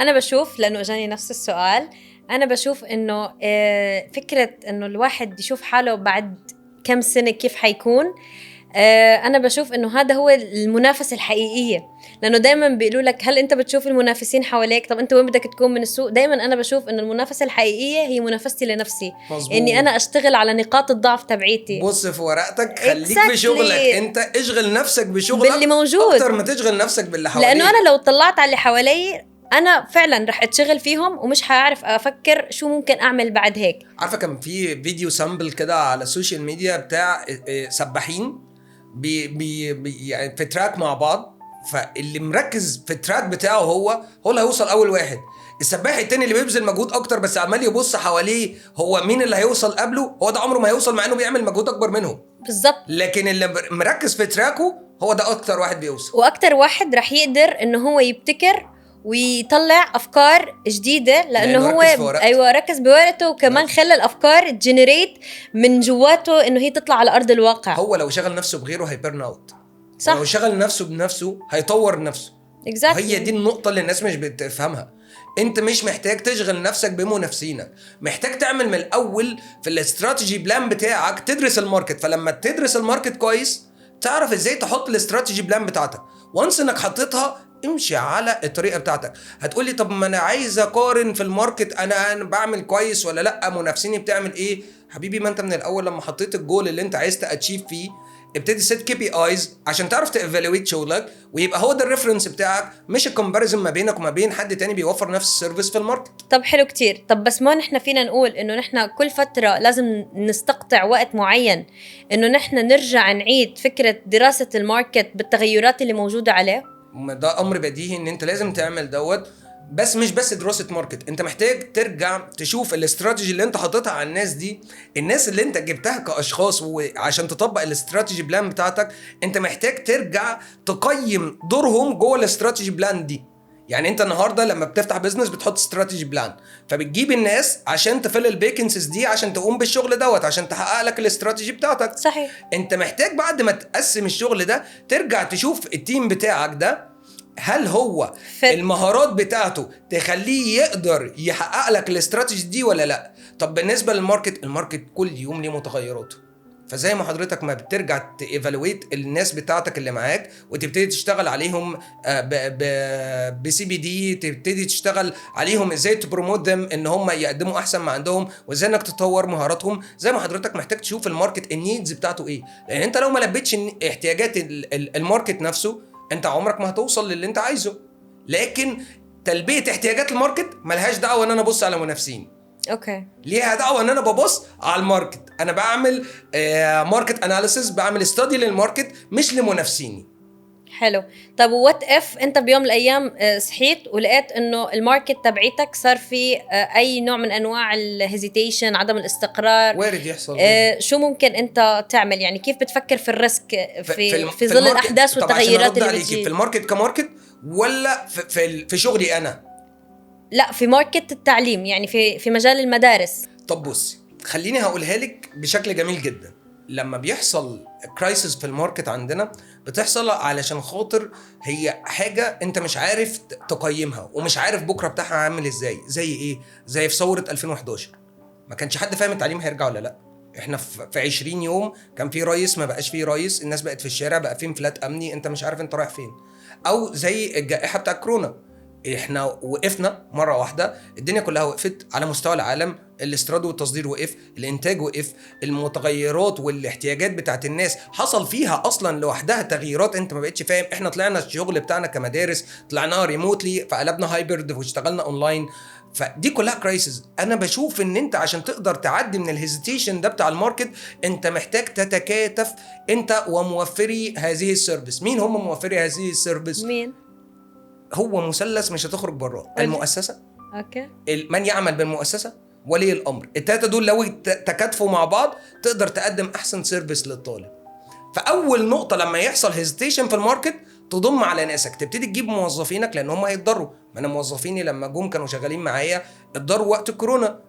Speaker 1: أنا بشوف، لأنه أجاني نفس السؤال، أنا بشوف إنه فكرة إنه الواحد يشوف حاله بعد كم سنة كيف حيكون، أنا بشوف إنه هذا هو المنافسة الحقيقية. لأنه دايما بيقولوا لك هل أنت بتشوف المنافسين حواليك؟ طب أنت وين بدك تكون من السوق؟ دايما أنا بشوف إنه المنافسة الحقيقية هي منافستي لنفسي.
Speaker 2: مظبوط.
Speaker 1: إني أنا أشتغل على نقاط الضعف تبعيتي.
Speaker 2: بص في ورقتك، خليك
Speaker 1: Exactly.
Speaker 2: في شغلك، انت اشغل نفسك بشغلك
Speaker 1: باللي موجود
Speaker 2: اكتر ما تشغل نفسك باللي حواليك.
Speaker 1: لأنه أنا لو طلعت على اللي حوالي أنا فعلا رح أتشغل فيهم ومش هعرف أفكر شو ممكن أعمل بعد هيك.
Speaker 2: عارفة كان في فيديو سامبل كده على السوشيال ميديا بتاع سباحين يعني في تراك مع بعض، فاللي مركز في التراك بتاعه هو اللي هيوصل اول واحد. السباح التاني اللي بيبذل مجهود اكتر بس عمال يبص حواليه هو مين اللي هيوصل قبله، هو ده عمره ما هيوصل مع انه بيعمل مجهود اكبر منهم.
Speaker 1: بالضبط.
Speaker 2: لكن اللي مركز في تراكه هو ده اكتر واحد بيوصل،
Speaker 1: واكتر واحد رح يقدر انه هو يبتكر ويطلع افكار جديده، لانه هو ايوه ركز بورقته، وكمان خلى الافكار تجنريت من جواته انه هي تطلع على ارض الواقع.
Speaker 2: هو لو شغل نفسه بغيره هيبرن اوت،
Speaker 1: صح.
Speaker 2: لو شغل نفسه بنفسه هيطور نفسه.
Speaker 1: exactly.
Speaker 2: هي دي النقطه اللي الناس مش بتفهمها. انت مش محتاج تشغل نفسك بمنافسينك، محتاج تعمل من الاول في الاستراتيجي بلان بتاعك تدرس الماركت. فلما تدرس الماركت كويس تعرف ازاي تحط الاستراتيجي بلان بتاعتك. وانس انك حطيتها امشي على الطريقه بتاعتك. هتقولي طب ما انا عايز اقارن في الماركت، انا بعمل كويس ولا لا، منافسيني بتعمل ايه؟ حبيبي ما انت من الاول لما حطيت الجول اللي انت عايز تاتشيف فيه ابتدي سيت كي بي ايز عشان تعرف تيفالويت شغلك، ويبقى هو ده الريفرنس بتاعك، مش الكومباريزن ما بينك وما بين حد تاني بيوفر نفس السيرفيس في الماركت.
Speaker 1: طب حلو كتير. طب بس ما نحن فينا نقول انه نحن كل فترة لازم نستقطع وقت معين انه نحن نرجع نعيد فكرة دراسة الماركت بالتغيرات اللي موجودة عليه؟
Speaker 2: ده امر بديهي ان انت لازم تعمل دوت، بس مش بس دراسة ماركت، انت محتاج ترجع تشوف الاستراتيجي اللي انت حاططها على الناس دي، الناس اللي انت جبتها كاشخاص، وعشان تطبق الاستراتيجي بلان بتاعتك انت محتاج ترجع تقيم دورهم جوه الاستراتيجي بلان دي. يعني انت النهارده لما بتفتح بيزنس بتحط استراتيجي بلان، فبتجيب الناس عشان تفل الفيكنسز دي عشان تقوم بالشغل دوت عشان تحقق لك الاستراتيجي بتاعتك.
Speaker 1: صحيح.
Speaker 2: انت محتاج بعد ما تقسم الشغل ده ترجع تشوف التيم بتاعك ده هل هو المهارات بتاعته تخليه يقدر يحقق لك الاستراتيجي دي ولا لا. طب بالنسبه للماركت، الماركت كل يوم ليه متغيراته، فزي ما حضرتك ما بترجع تيفالويت الناس بتاعتك اللي معاك وتبتدي تشتغل عليهم بسي بي دي، تبتدي تشتغل عليهم ازاي تبروموت دم ان هم يقدموا احسن ما عندهم، وازاي انك تطور مهاراتهم. زي ما حضرتك محتاج تشوف الماركت النيدز بتاعته ايه، لان انت لو ما لبيتش احتياجات الماركت نفسه انت عمرك ما هتوصل للي انت عايزه. لكن تلبية احتياجات الماركت ملهاش دعوة ان انا ابص على منافسين،
Speaker 1: اوكي،
Speaker 2: ليها دعوة ان انا ببص على الماركت. انا بعمل ماركت اناليسيس، بعمل استادي للماركت مش لمنافسيني.
Speaker 1: حلو. طب وات اف انت بيوم من الايام صحيت ولقيت انه الماركت تبعيتك صار في اي نوع من انواع الهيزيتيشن، عدم الاستقرار،
Speaker 2: وارد يحصل.
Speaker 1: شو ممكن انت تعمل؟ يعني كيف بتفكر في الريسك في ظل الاحداث والتغيرات اللي بتجي؟
Speaker 2: في الماركت كماركت ولا في شغلي انا؟
Speaker 1: لا، في ماركت التعليم، يعني في مجال المدارس.
Speaker 2: طب بصي خليني هقولها لك بشكل جميل جدا. لما بيحصل كرايسيس في الماركت عندنا بتحصل علشان خاطر هي حاجة انت مش عارف تقيمها ومش عارف بكرة بتاعها عامل ازاي. زي ايه؟ زي في ثورة 2011 ما كانش حد فاهم التعليم هيرجع ولا لا. احنا في 20 يوم كان في رئيس، ما بقاش فيه رئيس، الناس بقت في الشارع، بقى في انفلات امني، انت مش عارف انت رايح فين. او زي الجائحة بتاع كورونا، احنا وقفنا مرة واحدة، الدنيا كلها وقفت على مستوى العالم، الاستيراد والتصدير وقف، الانتاج وقف، المتغيرات والاحتياجات بتاعت الناس حصل فيها اصلا لوحدها تغييرات انت ما بقتش فاهم. احنا طلعنا الشغل بتاعنا كمدارس طلعناها ريموتلي، فقلبنا هايبرد واشتغلنا اونلاين، فدي كلها كرايسز. انا بشوف ان انت عشان تقدر تعدي من الهيزيتيشن ده بتاع الماركت انت محتاج تتكاتف انت وموفري هذه السيرفيس. مين هم موفري هذه السيرفيس؟
Speaker 1: مين؟
Speaker 2: هو مثلث مش هتخرج براه،
Speaker 1: قولي.
Speaker 2: المؤسسه،
Speaker 1: اوكي.
Speaker 2: من يعمل بالمؤسسه، ولي الامر. التلاته دول لو تكاتفوا مع بعض تقدر تقدم احسن سيرفيس للطالب. فاول نقطه لما يحصل هيزيتيشن في الماركت تضم على ناسك، تبتدي تجيب موظفينك لان هم هيتضروا. ما انا موظفيني لما جم كانوا شغالين معايا اتضروا وقت الكورونا،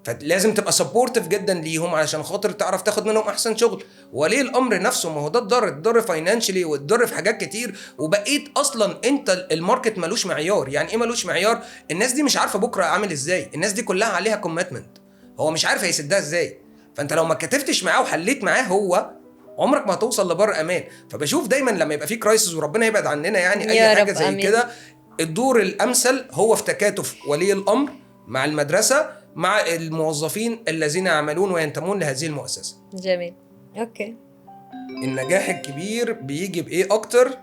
Speaker 2: فلازم تبقى سبورتيف جدا ليهم علشان خاطر تعرف تاخد منهم احسن شغل. وليه الامر نفسه ما هو ده الضر فاينانشلي والضر في حاجات كتير. وبقيت اصلا انت الماركت ملوش معيار. يعني ايه ملوش معيار؟ الناس دي مش عارفه بكره عامل ازاي، الناس دي كلها عليها كوميتمنت، هو مش عارف هيسدها ازاي. فانت لو ما كتفتش معاه وحليت معاه هو عمرك ما هتوصل لبر امان. فبشوف دايما لما يبقى في كرايسيس وربنا يبعد عننا يعني اي
Speaker 1: يا
Speaker 2: حاجه
Speaker 1: رب،
Speaker 2: زي
Speaker 1: آمين.
Speaker 2: كده، الدور الامثل هو في تكاتف ولي الامر مع المدرسه مع الموظفين الذين يعملون وينتمون لهذه المؤسسه.
Speaker 1: جميل. اوكي.
Speaker 2: النجاح الكبير بيجي بايه اكتر،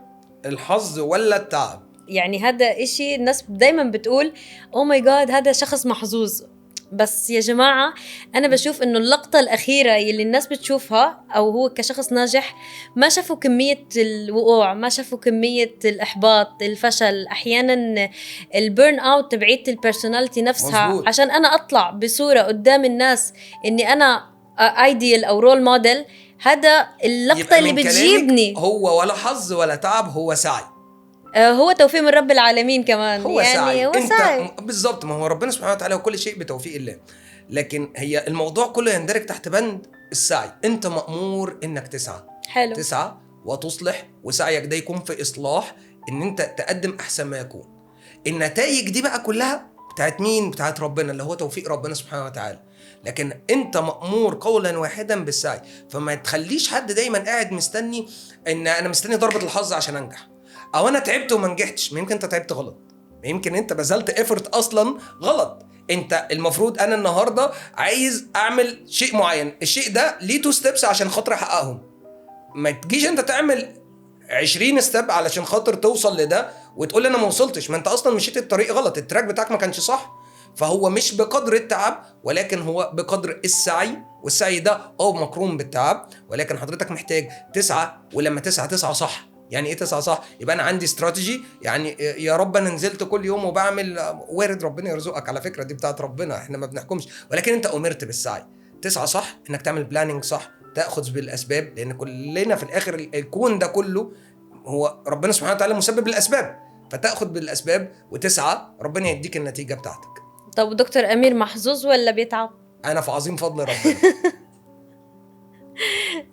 Speaker 2: الحظ ولا التعب؟
Speaker 1: يعني هذا إشي الناس دايما بتقول او ماي جاد هذا شخص محظوظ، بس يا جماعة أنا بشوف إنه اللقطة الأخيرة يلي الناس بتشوفها أو هو كشخص ناجح ما شافوا كمية الوقوع، ما شافوا كمية الإحباط، الفشل، أحيانا البيرن أوت تبعية البيرسوناليتي نفسها.
Speaker 2: مظبوط.
Speaker 1: عشان أنا أطلع بصورة قدام الناس إني أنا ايديال أو رول موديل، هذا اللقطة
Speaker 2: يبقى
Speaker 1: اللي
Speaker 2: من كلامك
Speaker 1: بتجيبني.
Speaker 2: هو ولا حظ ولا تعب، هو سعي.
Speaker 1: هو توفيق من رب العالمين كمان،
Speaker 2: هو
Speaker 1: يعني
Speaker 2: سعي.
Speaker 1: هو
Speaker 2: انت
Speaker 1: سعي.
Speaker 2: بالظبط، ما هو ربنا سبحانه وتعالى وكل شيء بتوفيق الله. لكن هي الموضوع كله يندرج تحت بند السعي. انت مأمور انك تسعى.
Speaker 1: حلو.
Speaker 2: تسعى وتصلح، وسعيك ده يكون في اصلاح ان انت تقدم احسن ما يكون. النتائج دي بقى كلها بتاعت مين؟ بتاعت ربنا، اللي هو توفيق ربنا سبحانه وتعالى. لكن انت مأمور قولا واحدا بالسعي. فما تخليش حد دايما قاعد مستني ان انا مستني ضربة الحظ عشان انجح، او انا تعبت وما نجحتش. ما يمكن انت تعبت غلط، ما يمكن انت بذلت افورت اصلا غلط. انت المفروض انا النهارده عايز اعمل شيء معين، الشيء ده ليه 2 ستيبس عشان خاطر احققهم. ما تجيش انت تعمل 20 ستيب علشان خاطر توصل لده وتقول انا ما وصلتش. ما انت اصلا مشيت الطريق غلط، التراك بتاعك ما كانش صح. فهو مش بقدر التعب ولكن هو بقدر السعي، والسعي ده مقرون بالتعب. ولكن حضرتك محتاج تسعى، ولما تسعى صح. يعني ايه تسعى صح؟ يبقى انا عندي استراتيجي. يعني يا رب انا نزلت كل يوم وبعمل، وارد ربنا يرزقك على فكره، دي بتاعت ربنا احنا ما بنحكمش، ولكن انت امرت بالسعي. تسعى صح، انك تعمل بلاننج صح، تاخذ بالاسباب، لان كلنا في الاخر الكون ده كله هو ربنا سبحانه وتعالى مسبب الاسباب، فتاخذ بالاسباب وتسعى، ربنا يديك النتيجه بتاعتك.
Speaker 1: طب دكتور أمير محظوظ ولا بيتعب؟
Speaker 2: انا في عظيم فضل ربنا.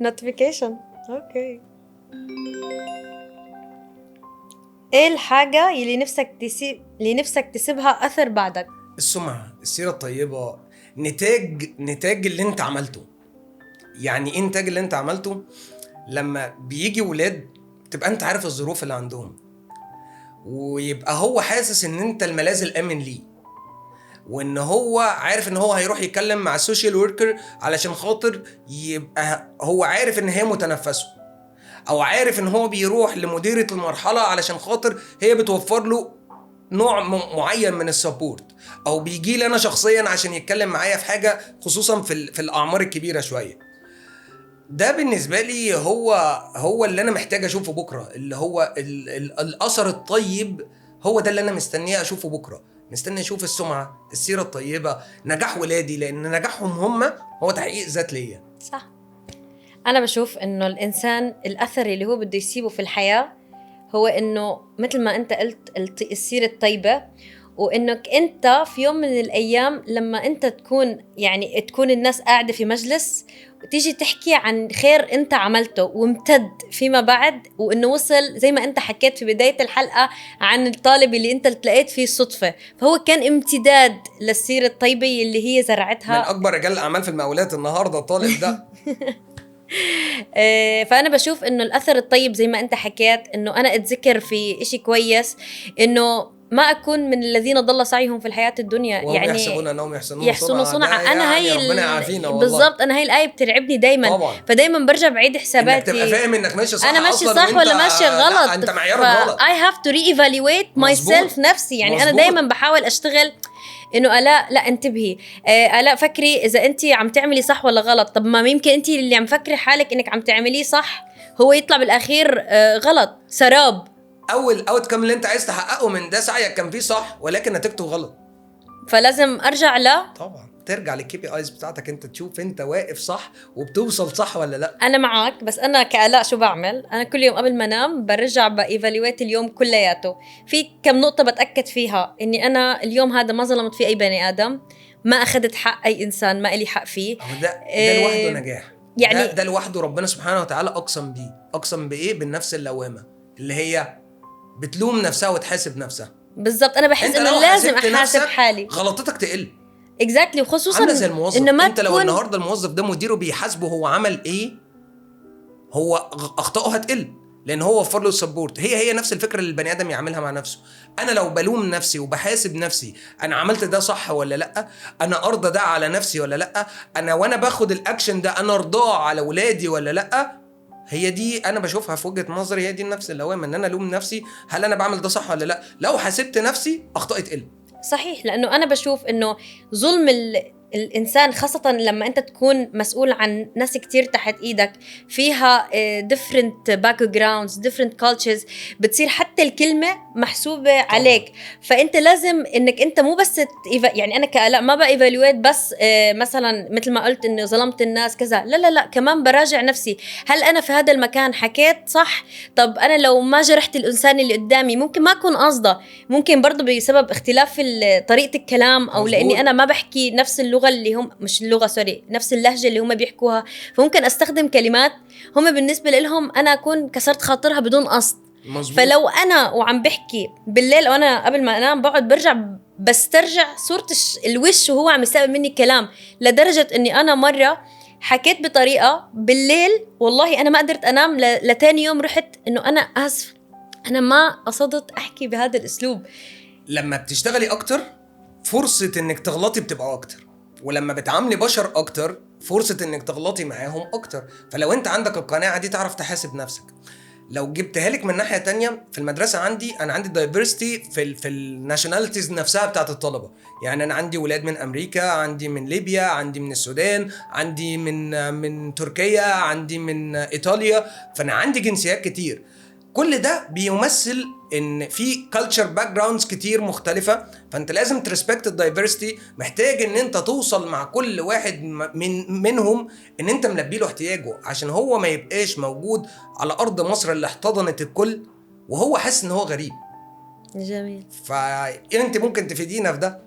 Speaker 1: notification. اوكي. ايه الحاجة اللي نفسك تسيبها أثر بعدك؟
Speaker 2: السمعه، السيره الطيبه، نتاج اللي انت عملته. يعني ايه نتاج اللي انت عملته؟ لما بيجي ولاد تبقى انت عارف الظروف اللي عندهم، ويبقى هو حاسس ان انت الملاذ الامن ليه، وان هو عارف ان هو هيروح يتكلم مع السوشيال وركر علشان خاطر يبقى هو عارف ان هي متنفسه، او عارف ان هو بيروح لمديرة المرحلة علشان خاطر هي بتوفر له نوع معين من السبورت، او بيجي لي انا شخصيا عشان يتكلم معايا في حاجة خصوصا في الاعمار الكبيرة شوية. ده بالنسبة لي هو اللي انا محتاج اشوفه بكرة، اللي هو الاثر الطيب. هو ده اللي انا مستنيه اشوفه بكرة. مستني اشوف السمعة، السيرة الطيبة، نجاح ولادي، لان نجاحهم هم هو تحقيق ذات ليا.
Speaker 1: صح. أنا بشوف إنه الإنسان الأثر اللي هو بده يسيبه في الحياة هو إنه مثل ما أنت قلت السيرة الطيبة، وإنك أنت في يوم من الأيام لما أنت تكون الناس قاعدة في مجلس وتيجي تحكي عن خير أنت عملته وامتد فيما بعد، وإنه وصل زي ما أنت حكيت في بداية الحلقة عن الطالب اللي أنت تلاقيت فيه صدفة، فهو كان امتداد للسيرة الطيبة اللي هي زرعتها.
Speaker 2: من اكبر رجال الاعمال في المقاولات النهارده الطالب ده.
Speaker 1: فأنا بشوف إنه الأثر الطيب زي ما أنت حكيت، إنه أنا أتذكر في إشي كويس، إنه ما اكون من الذين ضل سعيهم في الحياه الدنيا،
Speaker 2: وهم
Speaker 1: يعني
Speaker 2: يحسبون انهم
Speaker 1: يحسنون صنعا.
Speaker 2: ده
Speaker 1: انا هي
Speaker 2: ربنا يعافينا والله.
Speaker 1: بالضبط، انا هي الايه بترعبني دايما.
Speaker 2: طبعا.
Speaker 1: فدايما برجع بعيد
Speaker 2: انك
Speaker 1: حساباتي،
Speaker 2: تبقى فاهم انك ماشي صح،
Speaker 1: انا ماشي
Speaker 2: أصلاً
Speaker 1: صح
Speaker 2: وانت
Speaker 1: ولا ماشي غلط.
Speaker 2: لا انت معيارك غلط.
Speaker 1: I have to re-evaluate myself نفسي. يعني انا
Speaker 2: مظبوط.
Speaker 1: دايما بحاول اشتغل انه الاء لا انتبهي، الاء فكري اذا انت عم تعملي صح ولا غلط. طب ما يمكن انت اللي عم فكري حالك انك عم تعمليه صح هو يطلع بالاخير غلط، سراب.
Speaker 2: اول اوتكم اللي انت عايز تحققه من ده سعيك كان فيه صح ولكن نتيجته غلط.
Speaker 1: فلازم ارجع
Speaker 2: طبعا ترجع للكي بي ايز بتاعتك، انت تشوف انت واقف صح وبتوصل صح ولا لا.
Speaker 1: انا معك، بس انا كالاء شو بعمل؟ انا كل يوم قبل ما انام برجع بايفالويت اليوم كلياته. في كم نقطه بتاكد فيها اني انا اليوم هذا ما ظلمت فيه اي بني ادم، ما اخذت حق اي انسان ما إلي حق فيه.
Speaker 2: ده لوحده نجاح.
Speaker 1: يعني
Speaker 2: ده لوحده ربنا سبحانه وتعالى اقسم بيه. اقسم بايه؟ بالنفس اللوامه اللي هي بتلوم نفسها وتحاسب نفسها.
Speaker 1: بالضبط. انا بحس انه لازم احاسب حالي،
Speaker 2: غلطتك تقل.
Speaker 1: اكزاكتلي. وخصوصا
Speaker 2: عامله زي الموظف،
Speaker 1: انه ما
Speaker 2: انت لو
Speaker 1: تكون
Speaker 2: النهارده الموظف ده مديره بيحاسبه هو عمل ايه، هو اخطائه هتقل لان هو وفر له السبورت. هي نفس الفكره اللي البني ادم يعملها مع نفسه. انا لو بلوم نفسي وبحاسب نفسي انا عملت ده صح ولا لا، انا ارضى ده على نفسي ولا لا، انا وانا باخد الاكشن ده انا ارضاه على ولادي ولا لا، هي دي انا بشوفها في وجهه نظري. هي دي النفس اللوامه، ان انا الوم نفسي هل انا بعمل ده صح ولا لا. لو حاسبت نفسي اخطائي تقل.
Speaker 1: صحيح. لانه انا بشوف انه ظلم الإنسان خاصة لما أنت تكون مسؤول عن ناس كتير تحت إيدك فيها different backgrounds different cultures، بتصير حتى الكلمة محسوبة عليك. فأنت لازم إنك أنت مو بس يعني أنا كألاء ما بإيفالويت بس مثلا مثل ما قلت إنه ظلمت الناس كذا، لا كمان براجع نفسي. هل أنا في هذا المكان حكيت صح؟ طب أنا لو ما جرحت الإنسان اللي قدامي ممكن ما أكون قصده، ممكن برضو بسبب اختلاف طريقة الكلام أو
Speaker 2: مزبوط.
Speaker 1: لأني أنا ما بحكي نفس اللغة اللي هم مش اللغة سوري نفس اللهجة اللي هم بيحكوها، فممكن أستخدم كلمات هم بالنسبة لهم أنا أكون كسرت خاطرها بدون قصد.
Speaker 2: مزبوط.
Speaker 1: فلو أنا وعم بحكي بالليل وأنا قبل ما أنام بقعد برجع بسترجع صورة الوش وهو عم يستقبل مني كلام، لدرجة أني أنا مرة حكيت بطريقة بالليل والله أنا ما قدرت أنام لتاني يوم رحت أنه أنا آسف أنا ما قصدت أحكي بهذا الأسلوب.
Speaker 2: لما بتشتغلي أكتر فرصة إنك تغلطي بتبقى أكتر، ولما بتعاملي بشر أكتر فرصة إنك تغلطي معاهم أكتر. فلو أنت عندك القناعة دي تعرف تحاسب نفسك. لو جبتها لك من ناحية تانية، في المدرسة أنا عندي دايفرستي في الناشوناليتيز نفسها بتاعت الطلبة. يعني أنا عندي ولاد من أمريكا، عندي من ليبيا، عندي من السودان، عندي من تركيا، عندي من إيطاليا. فأنا عندي جنسيات كتير. كل ده بيمثل ان في كالتشر باك جراوندز كتير مختلفه، فانت لازم تريسبكت الدايفرستي. محتاج ان انت توصل مع كل واحد منهم ان انت ملبي له احتياجه، عشان هو ما يبقاش موجود على ارض مصر اللي احتضنت الكل وهو حاسس ان هو غريب.
Speaker 1: جميل.
Speaker 2: فانت ممكن تفيدينا في
Speaker 1: ده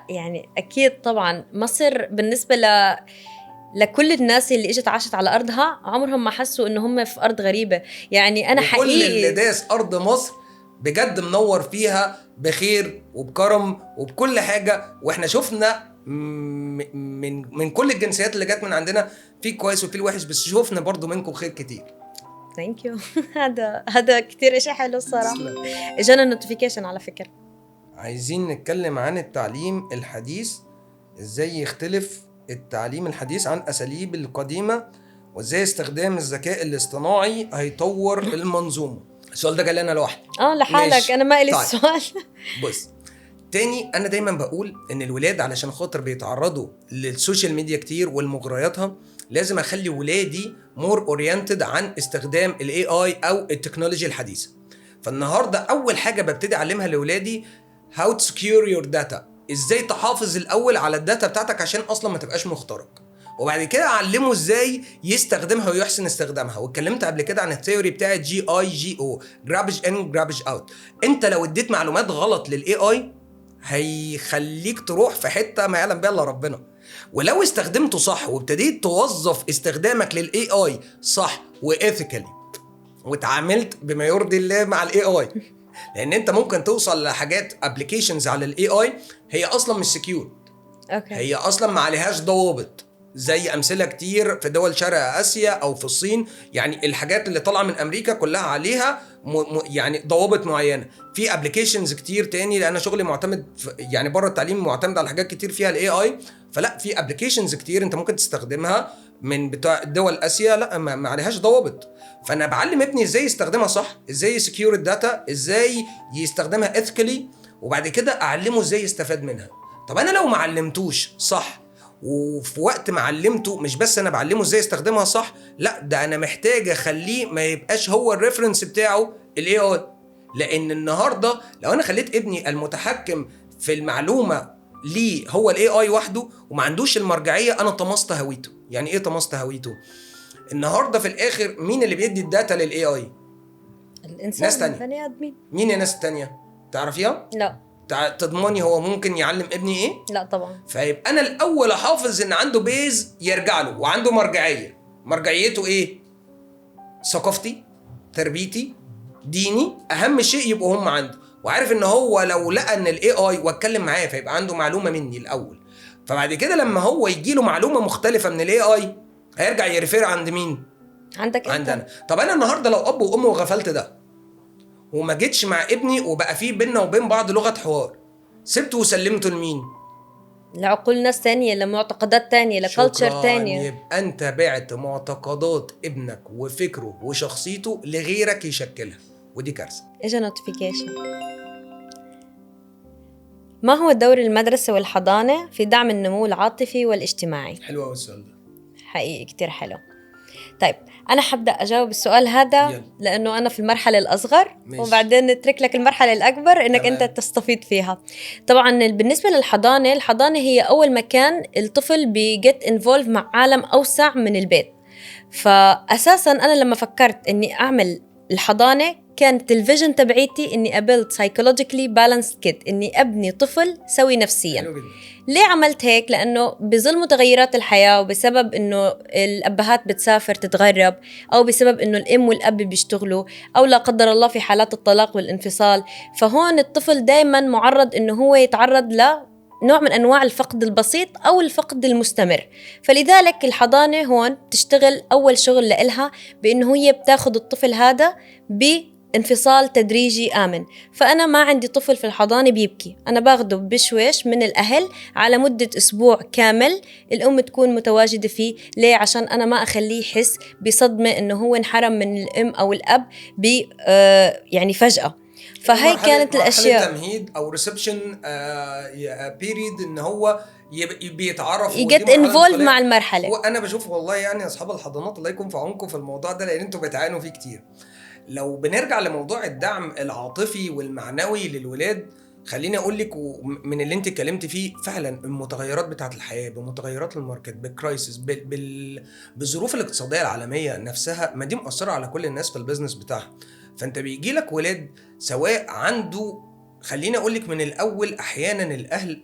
Speaker 1: يعني اكيد طبعا. مصر بالنسبه لكل الناس اللي اجت عاشت على ارضها عمرهم ما حسوا انه هم في ارض غريبه. يعني انا حقيقي
Speaker 2: كل اللي داس ارض مصر بجد منور فيها بخير وبكرم وبكل حاجه. واحنا شفنا من كل الجنسيات اللي جت من عندنا في كويس وفي الوحش، بس شفنا برضو منكم خير كتير.
Speaker 1: ثانك يو. هذا كتير شيء حلو الصراحه. اجانا نوتيفيكيشن على فكره.
Speaker 2: عايزين نتكلم عن التعليم الحديث، ازاي يختلف التعليم الحديث عن أساليب القديمة، وازاي استخدام الذكاء الاصطناعي هيطور المنظومة. السؤال ده جالي أنا لوحدي
Speaker 1: لحالك ماشي. أنا ما إلي السؤال.
Speaker 2: بص تاني، أنا دايما بقول إن الولاد علشان خاطر بيتعرضوا للسوشيال ميديا كتير والمغرياتها، لازم أخلي ولادي مور أورينتد عن استخدام ال AI أو التكنولوجيا الحديثة. فالنهاردة أول حاجة ببتدي أعلمها لولادي how to secure your data، ازاي تحافظ الاول على الداتا بتاعتك عشان اصلا ما تبقاش مخترق، وبعد كده اعلمه ازاي يستخدمها ويحسن استخدامها. واتكلمت قبل كده عن الثيوري بتاعت GIGO، جرابج ان جرابج اوت. انت لو اديت معلومات غلط للاي اي هيخليك تروح في حته ما يعلم بها الا ربنا. ولو استخدمته صح وابتديت توظف استخدامك للاي اي صح وايثيكالي واتعاملت بما يرضي الله مع الاي اي، لان انت ممكن توصل لحاجات ابلكيشنز على الاي اي هي اصلا مش سكيور. هي اصلا ما عليهاش ضوابط، زي امثله كتير في دول شرق اسيا او في الصين. يعني الحاجات اللي طالعه من امريكا كلها عليها يعني ضوابط معينه. في ابلكيشنز كتير تاني، لان شغلي معتمد يعني بره التعليم معتمد على حاجات كتير فيها الاي اي. فلا في ابلكيشنز كتير انت ممكن تستخدمها من بتوع دول اسيا، لا ما عليهاش ضوابط. فانا بعلم ابني ازاي يستخدمها صح، ازاي يسكيور الداتا، ازاي يستخدمها اثيكالي، وبعد كده اعلمه ازاي يستفاد منها. طب انا لو ما علمتوش صح، وفي وقت ما علمته مش بس انا بعلمه ازاي يستخدمها صح، لا ده انا محتاج اخليه ما يبقاش هو الريفرنس بتاعه الاي اي. لان النهارده لو انا خليت ابني المتحكم في المعلومه ليه هو الاي اي وحده وما عندوش المرجعيه، انا طمست هويته. يعني ايه طمست هويته؟ النهارده في الاخر مين اللي بيدي الداتا للاي اي؟
Speaker 1: الانسان،
Speaker 2: ناس تانية.
Speaker 1: بني ادمين.
Speaker 2: مين يا ناس التانية؟ تعرفيها؟
Speaker 1: لا.
Speaker 2: تضمني هو ممكن يعلم ابني ايه؟
Speaker 1: لا طبعا.
Speaker 2: فيبقى انا الاول احافظ ان عنده بيز يرجع له وعنده مرجعيه. مرجعيته ايه؟ ثقافتي، تربيتي، ديني، اهم شيء يبقوا هم عنده. وعارف ان هو لو لقى ان الاي اي واتكلم معاه فيبقى عنده معلومه مني الاول. فبعد كده لما هو يجي له معلومه مختلفه من الاي اي هيرجع يرفير عند مين؟
Speaker 1: عندك انت.
Speaker 2: عندنا. طب انا النهارده لو اب وام وغفلت ده وما جيتش مع ابني وبقى في بيننا وبين بعض لغه حوار، سبته وسلمته لمين؟
Speaker 1: لعقول ناس تانية، لمعتقدات تانية، لكالتشر تانية.
Speaker 2: يبقى انت بعت معتقدات ابنك وفكره وشخصيته لغيرك يشكلها، ودي كارثه.
Speaker 1: اجا نوتيفيكيشن. ما هو دور المدرسة والحضانة في دعم النمو العاطفي والاجتماعي؟
Speaker 2: حلو قوي السؤال ده.
Speaker 1: حقيقي كتير حلو. طيب أنا حبدأ أجاوب السؤال هذا
Speaker 2: يلا.
Speaker 1: لأنه أنا في المرحلة الأصغر،
Speaker 2: ماشي.
Speaker 1: وبعدين نترك لك المرحلة الأكبر إنك
Speaker 2: تمام.
Speaker 1: أنت تستفيد فيها. طبعا بالنسبة للحضانة، الحضانة هي أول مكان الطفل بيجت انفولف مع عالم أوسع من البيت. فأساسا أنا لما فكرت إني أعمل الحضانة كانت الفيجن تبعيتي إني أبيلد سايكولوجيكلي بالانسد كيد، إني أبني طفل سوي نفسيا.
Speaker 2: حلو جدا.
Speaker 1: ليه عملت هيك؟ لأنه بظل متغيرات الحياة، وبسبب إنه الأبهات بتسافر تتغرب، أو بسبب إنه الأم والأب بيشتغلوا، أو لا قدر الله في حالات الطلاق والانفصال، فهون الطفل دايما معرض إنه هو يتعرض لنوع من أنواع الفقد البسيط أو الفقد المستمر. فلذلك الحضانة هون تشتغل أول شغل لإلها بإنه هي بتاخد الطفل هذا انفصال تدريجي آمن. فأنا ما عندي طفل في الحضانة بيبكي، أنا باخده بشويش من الأهل على مدة أسبوع كامل الأم تكون متواجدة فيه. ليه؟ عشان أنا ما أخليه يحس بصدمة إنه هو انحرم من الأم أو الأب يعني فجأة. فهي كانت الأشياء.
Speaker 2: تمهيد أو ريسبشن بيريد إن هو بيتعرف
Speaker 1: يجت انفولف مع المرحلة.
Speaker 2: وأنا بشوف والله يعني أصحاب الحضانات الله يكون في عونكم في الموضوع ده، لأن أنتوا بتعانوا فيه كتير. لو بنرجع لموضوع الدعم العاطفي والمعنوي للولاد، خليني اقول لك من اللي انت اتكلمت فيه، فعلا المتغيرات بتاعه الحياه، بمتغيرات الماركت، بالكرايسيس، بالظروف الاقتصاديه العالميه نفسها، ما دي مؤثره على كل الناس في البيزنس بتاعها. فانت بيجي لك ولاد سواء عنده، خليني اقول لك من الاول، احيانا الاهل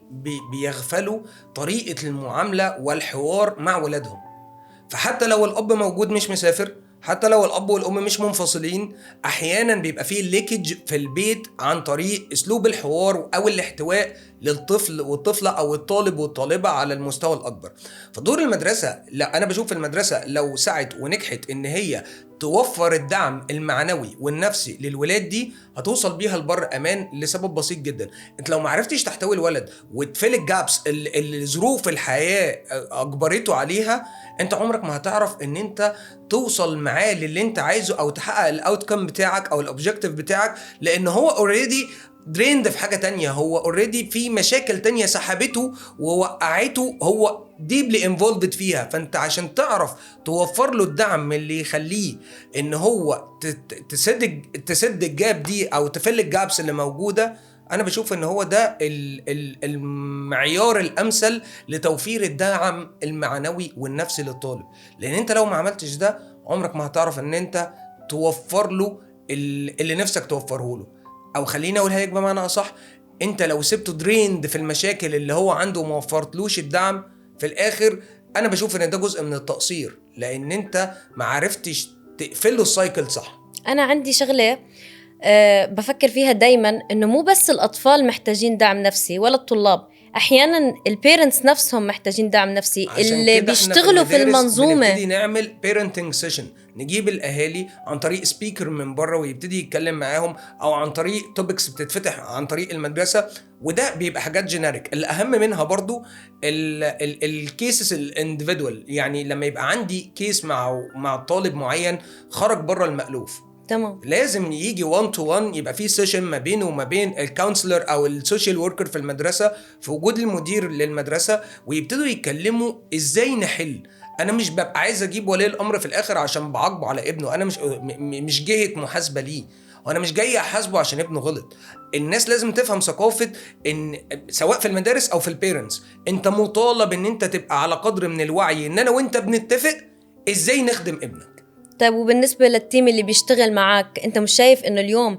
Speaker 2: بيغفلوا طريقه المعامله والحوار مع ولادهم. فحتى لو الاب موجود مش مسافر، حتى لو الاب والام مش منفصلين، احيانا بيبقى فيه ليكج في البيت عن طريق اسلوب الحوار او الاحتواء للطفل والطفله او الطالب والطالبه على المستوى الاكبر. فدور المدرسه، لا انا بشوف المدرسه لو سعت ونجحت ان هي توفر الدعم المعنوي والنفسي للولاد دي، هتوصل بيها لبر امان لسبب بسيط جدا. انت لو ما عرفتش تحتوي الولد وتفل الجابس اللي ظروف الحياه اجبرته عليها، انت عمرك ما هتعرف ان انت توصل معاه للي انت عايزه او تحقق الاوتكم بتاعك او الاوبجكتيف بتاعك، لان هو اوريدي دريند في حاجه تانية، هو اوريدي في مشاكل تانية سحبته ووقعته، هو ديبلي انفولفد فيها. فانت عشان تعرف توفر له الدعم اللي يخليه ان هو تسد الجاب دي او تفل الجابس اللي موجوده، انا بشوف ان هو ده المعيار الامثل لتوفير الدعم المعنوي والنفسي للطالب. لان انت لو ما عملتش ده عمرك ما هتعرف ان انت توفر له اللي نفسك توفره له. او خليني اقولها لك بمعنى اصح، انت لو سبته دريند في المشاكل اللي هو عنده وما وفرتلوش الدعم، في الاخر انا بشوف ان ده جزء من التقصير، لان انت ما عرفتش تقفله السايكل صح.
Speaker 1: انا عندي شغله بفكر فيها دايما، انه مو بس الاطفال محتاجين دعم نفسي ولا الطلاب، احيانا البيرنتس نفسهم محتاجين دعم نفسي،
Speaker 2: عشان
Speaker 1: اللي
Speaker 2: كده إحنا
Speaker 1: بيشتغلوا في
Speaker 2: المدارس
Speaker 1: المنظومه.
Speaker 2: بنبتدي نعمل parenting session، نجيب الاهالي عن طريق سبيكر من بره ويبتدي يتكلم معاهم، او عن طريق توبكس بتتفتح عن طريق المدرسه، وده بيبقى حاجات جينيريك. الاهم منها برضو الكيسز الانديفيدوال، يعني لما يبقى عندي كيس مع طالب معين خرج بره المألوف،
Speaker 1: تمام.
Speaker 2: لازم يجي 1 to 1، يبقى في سيشن ما بينه وما بين الكونسلر او السوشيال وركر في المدرسه في وجود المدير للمدرسه، ويبتدوا يتكلموا ازاي نحل. انا مش ببقى عايز اجيب ولي الامر في الاخر عشان بعاقبه على ابنه، انا مش جهه محاسبه ليه، وانا مش جاي احاسبه عشان ابنه غلط. الناس لازم تفهم ثقافه ان سواء في المدارس او في البيرنتس، انت مطالب ان انت تبقى على قدر من الوعي ان انا وانت بنتفق ازاي نخدم ابنك.
Speaker 1: طيب وبالنسبة للتيم اللي بيشتغل معاك، انت مش شايف انه اليوم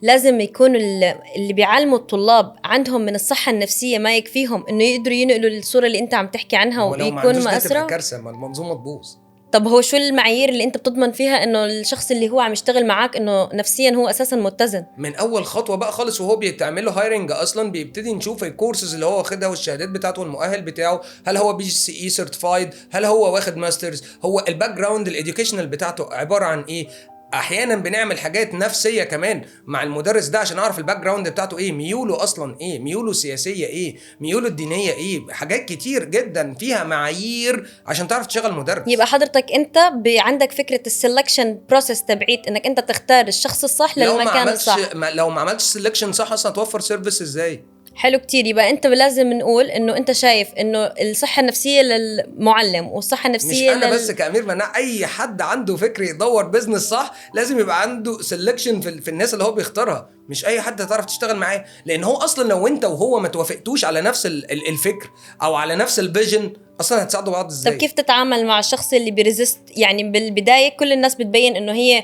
Speaker 1: لازم يكون اللي بيعلموا الطلاب عندهم من الصحة النفسية ما يكفيهم انه يقدروا ينقلوا الصورة اللي انت عم تحكي عنها ويكون
Speaker 2: مأسرة؟
Speaker 1: مأسرة؟
Speaker 2: كارثة، ما المنظومة تبوظ.
Speaker 1: طب هو شو المعايير اللي انت بتضمن فيها انه الشخص اللي هو عم يشتغل معاك انه نفسيا هو اساسا متزن؟
Speaker 2: من اول خطوه بقى خالص وهو بيتعمل له هايرنج اصلا بيبتدي نشوف الكورسز اللي هو واخدها والشهادات بتاعته والمؤهل بتاعه، هل هو BCE سيرتيفايد، هل هو واخد ماسترز، هو الباك جراوند الاديوكيشنال بتاعته عباره عن ايه. احيانا بنعمل حاجات نفسيه كمان مع المدرس ده عشان اعرف الباك جراوند بتاعته ايه، ميوله اصلا ايه، ميوله السياسيه ايه، ميوله الدينيه ايه، حاجات كتير جدا فيها معايير عشان تعرف تشتغل مدرس.
Speaker 1: يبقى حضرتك انت عندك فكره السلكشن بروسيس تبعيت انك انت تختار الشخص الصح للمكان الصح.
Speaker 2: لو ما عملتش سلكشن صح اصلا توفر سيرفيس ازاي؟
Speaker 1: حلو كتير. يبقى انت لازم نقول انه انت شايف انه الصحه النفسيه للمعلم والصحه النفسيه
Speaker 2: مش انا بس كأمير مناع، اي حد عنده فكر يدور بزنس صح لازم يبقى عنده سيلكشن في الناس اللي هو بيختارها. مش اي حد هتعرف تشتغل معاه، لان هو اصلا لو انت وهو ما توافقتوش على نفس الفكر او على نفس الفيجن اصلا هتساعدوا بعض ازاي؟
Speaker 1: طب كيف تتعامل مع الشخص اللي بيريزست؟ يعني بالبدايه كل الناس بتبين انه هي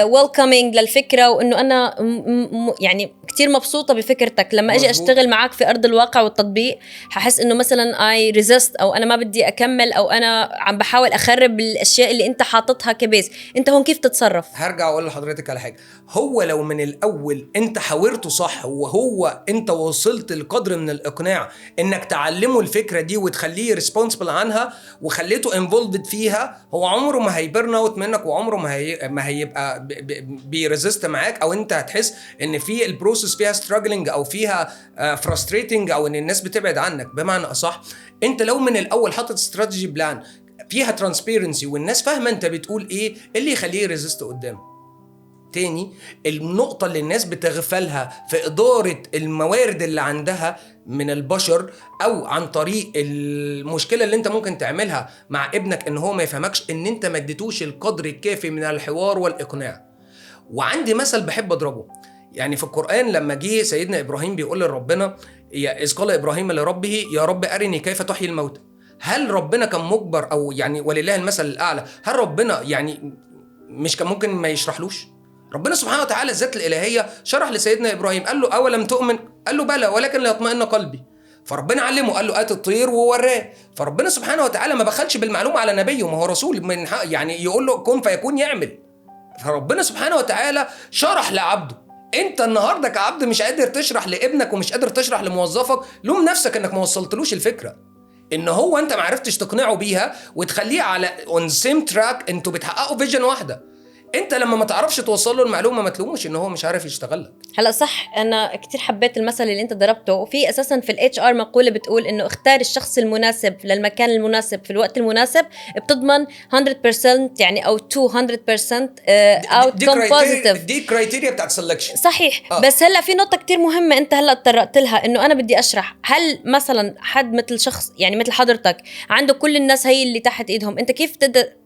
Speaker 1: ويلكمينج للفكره، وانه انا يعني كتير مبسوطه بفكرتك، لما اجي اشتغل معك في ارض الواقع والتطبيق ححس انه مثلا اي ريزست، او انا ما بدي اكمل، او انا عم بحاول اخرب الاشياء اللي انت حاططها كبيز. انت هون كيف تتصرف؟
Speaker 2: هرجع اقول لحضرتك على حاجه، هو لو من الاول انت حاورته صح وهو انت وصلت لقدر من الاقناع انك تعلمه الفكره دي وتخليه ريسبونسبل عنها وخليته انفولفد فيها، هو عمره ما هيبرن اوت منك، وعمره ما هيبقى بيريزست معاك، او انت هتحس ان في البروسيس فيها ستراجلينج او فيها فرستريتنج او ان الناس بتبعد عنك. بمعنى اصح، انت لو من الاول حاطط استراتيجي بلان فيها ترانسبيرنسي والناس فاهمه انت بتقول ايه، اللي يخليه ريزيست قدام. تاني، النقطة اللي الناس بتغفلها في إدارة الموارد اللي عندها من البشر أو عن طريق المشكلة اللي انت ممكن تعملها مع ابنك ان هو ما يفهمكش، ان انت ما اديتوش القدر الكافي من الحوار والإقناع. وعندي مثل بحب أضربه، يعني في القرآن لما جه سيدنا إبراهيم بيقول لربنا إذ قال إبراهيم لربه يا رب أرني كيف تحيي الموتى. هل ربنا كان مجبر، أو يعني ولله المثل الأعلى، هل ربنا يعني مش كان ممكن ما يشرحلوش؟ ربنا سبحانه وتعالى الذات الإلهية شرح لسيدنا إبراهيم، قال له أولم تؤمن؟ قال له بلى ولكن ليطمئن قلبي. فربنا علمه، قال له آت الطير ووراه. فربنا سبحانه وتعالى ما بخلش بالمعلومة على نبيه، ما هو رسول من يعني يقول له كن فيكون يعمل. فربنا سبحانه وتعالى شرح لعبده. انت النهارده كعبد مش قادر تشرح لابنك ومش قادر تشرح لموظفك، لوم نفسك انك ما وصلتلوش الفكرة، ان هو انت ما عرفتش تقنعه بيها وتخليه على اون سيم تراك، انتوا بتحققوا فيجن واحدة. انت لما ما تعرفش توصل له المعلومه ما تلوموش ان هو مش عارف يشتغل لك.
Speaker 1: هلا صح، انا كتير حبيت المثل اللي انت ضربته، وفي اساسا في الاتش ار مقوله بتقول انه اختار الشخص المناسب للمكان المناسب في الوقت المناسب، بتضمن 100% يعني او 200% outcome positive.
Speaker 2: دي كرايتيريا بتاعت سelection.
Speaker 1: صحيح. بس هلا في نقطه كتير مهمه انت هلا اتطرقت لها، انه انا بدي اشرح. هل مثلا حد مثل شخص يعني مثل حضرتك عنده كل الناس هي اللي تحت ايدهم، انت كيف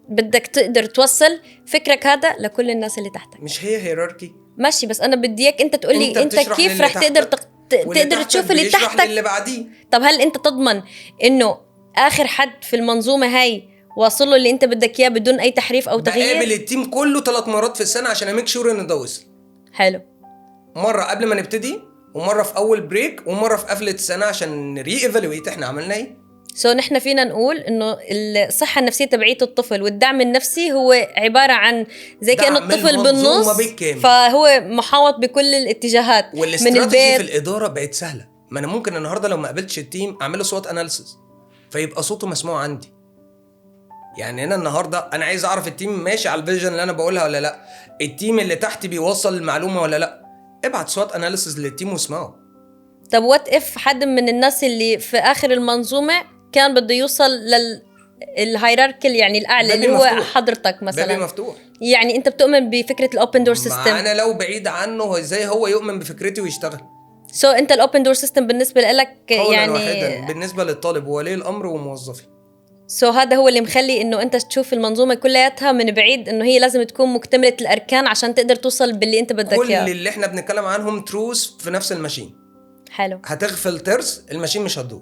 Speaker 1: بدك تقدر توصل فكرك هذا لكل الناس اللي تحتك؟
Speaker 2: مش هي هيراركي؟
Speaker 1: ماشي، بس انا بدي اياك انت تقول لي انت كيف رح تقدر تشوف اللي تحتك
Speaker 2: اللي بعديه.
Speaker 1: طب هل انت تضمن انه اخر حد في المنظومه هاي واصل له اللي انت بدك اياه بدون اي تحريف او تغيير؟
Speaker 2: بقابل التيم كله 3 مرات في السنه عشان اميك شور ان ده وصل.
Speaker 1: حلو.
Speaker 2: مره قبل ما نبتدي، ومره في اول بريك، ومره في قفله السنه عشان نري ايفالويت احنا عملنا ايه.
Speaker 1: نحن فينا نقول انه الصحه النفسيه تبعيه الطفل والدعم النفسي هو عباره عن زي كانه الطفل بالنص، فهو محاوط بكل الاتجاهات من البيت.
Speaker 2: في الاداره بقت سهله. ما انا ممكن النهارده لو ما قابلتش التيم اعمله صوت اناليسيس فيبقى صوته مسموع عندي. يعني انا النهارده انا عايز اعرف التيم ماشي على الفيجن اللي انا بقولها ولا لا، التيم اللي تحت بيوصل المعلومه ولا لا. ابعت صوت اناليسيس للتيم واسمعه.
Speaker 1: طب وات اف حد من الناس اللي في اخر المنظومه كان بده يوصل الهيراركل يعني الاعلى اللي هو
Speaker 2: مفتوح.
Speaker 1: حضرتك مثلا،
Speaker 2: بابي مفتوح.
Speaker 1: يعني انت بتؤمن بفكره الاوبن دور
Speaker 2: ما
Speaker 1: سيستم؟
Speaker 2: انا لو بعيد عنه ازاي هو يؤمن بفكرتي ويشتغل؟
Speaker 1: انت الاوبن دور سيستم بالنسبه لك
Speaker 2: قولا
Speaker 1: يعني
Speaker 2: واحدا بالنسبه للطالب وولي الامر وموظفي.
Speaker 1: هذا هو اللي مخلي انه انت تشوف المنظومه كلياتها من بعيد انه هي لازم تكون مكتمله الاركان عشان تقدر توصل باللي انت بدك
Speaker 2: كل
Speaker 1: اياه.
Speaker 2: اللي احنا بنتكلم عنهم تروس في نفس الماشين.
Speaker 1: حلو،
Speaker 2: هتغفل ترس الماشين مش هتدور.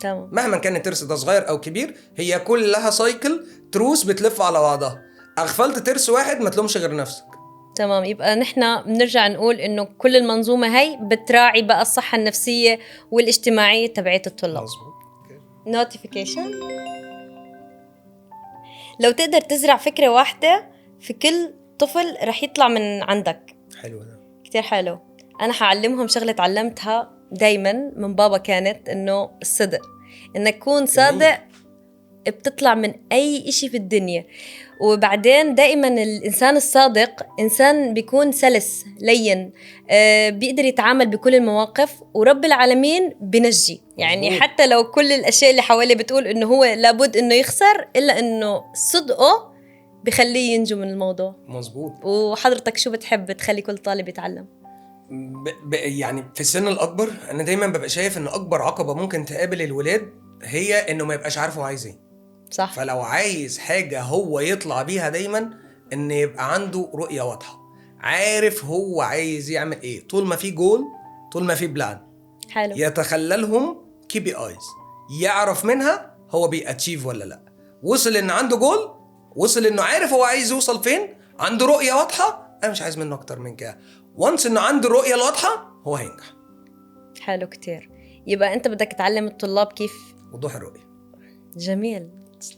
Speaker 1: تمام.
Speaker 2: مهما كان الترس ده صغير او كبير هي كلها سايكل تروس بتلف على بعضها. اغفلت ترس واحد ما تلومش غير نفسك.
Speaker 1: تمام، يبقى نحن بنرجع نقول انه كل المنظومه هي بتراعي بقى الصحه النفسيه والاجتماعيه تبعت الطلاب.
Speaker 2: مظبوط.
Speaker 1: نوتيفيكيشن. لو تقدر تزرع فكره واحده في كل طفل رح يطلع من عندك.
Speaker 2: حلو ده.
Speaker 1: كتير حلو. أنا حعلمهم شغلة تعلمتها دايما من بابا، كانت إنه الصدق، إنك تكون صادق بتطلع من أي إشي في الدنيا. وبعدين دائما الإنسان الصادق إنسان بيكون سلس لين، بيقدر يتعامل بكل المواقف، ورب العالمين بنجي. يعني
Speaker 2: مزبوط.
Speaker 1: حتى لو كل الأشياء اللي حواليه بتقول إنه هو لابد إنه يخسر، إلا إنه صدقه بخليه ينجو من الموضوع.
Speaker 2: مظبوط.
Speaker 1: وحضرتك شو بتحب تخلي كل طالب يتعلم؟
Speaker 2: يعني في السن الاكبر انا دايما ببقى شايف ان اكبر عقبه ممكن تقابل الولاد هي انه ما يبقاش عارف هو عايز ايه.
Speaker 1: صح.
Speaker 2: فلو عايز حاجه هو يطلع بيها دايما ان يبقى عنده رؤيه واضحه، عارف هو عايز يعمل ايه. طول ما في جول، طول ما في بلان،
Speaker 1: حلو.
Speaker 2: يتخللهم كي بي ايز، يعرف منها هو بيأتشيف ولا لا. وصل ان عنده جول، وصل انه عارف هو عايز يوصل فين، عنده رؤيه واضحه، انا مش عايز منه اكتر من كده. وانس انه عنده الرؤيه الواضحه هو هينجح.
Speaker 1: حلو كتير. يبقى انت بدك تعلم الطلاب كيف
Speaker 2: وضوح الرؤيه.
Speaker 1: جميل.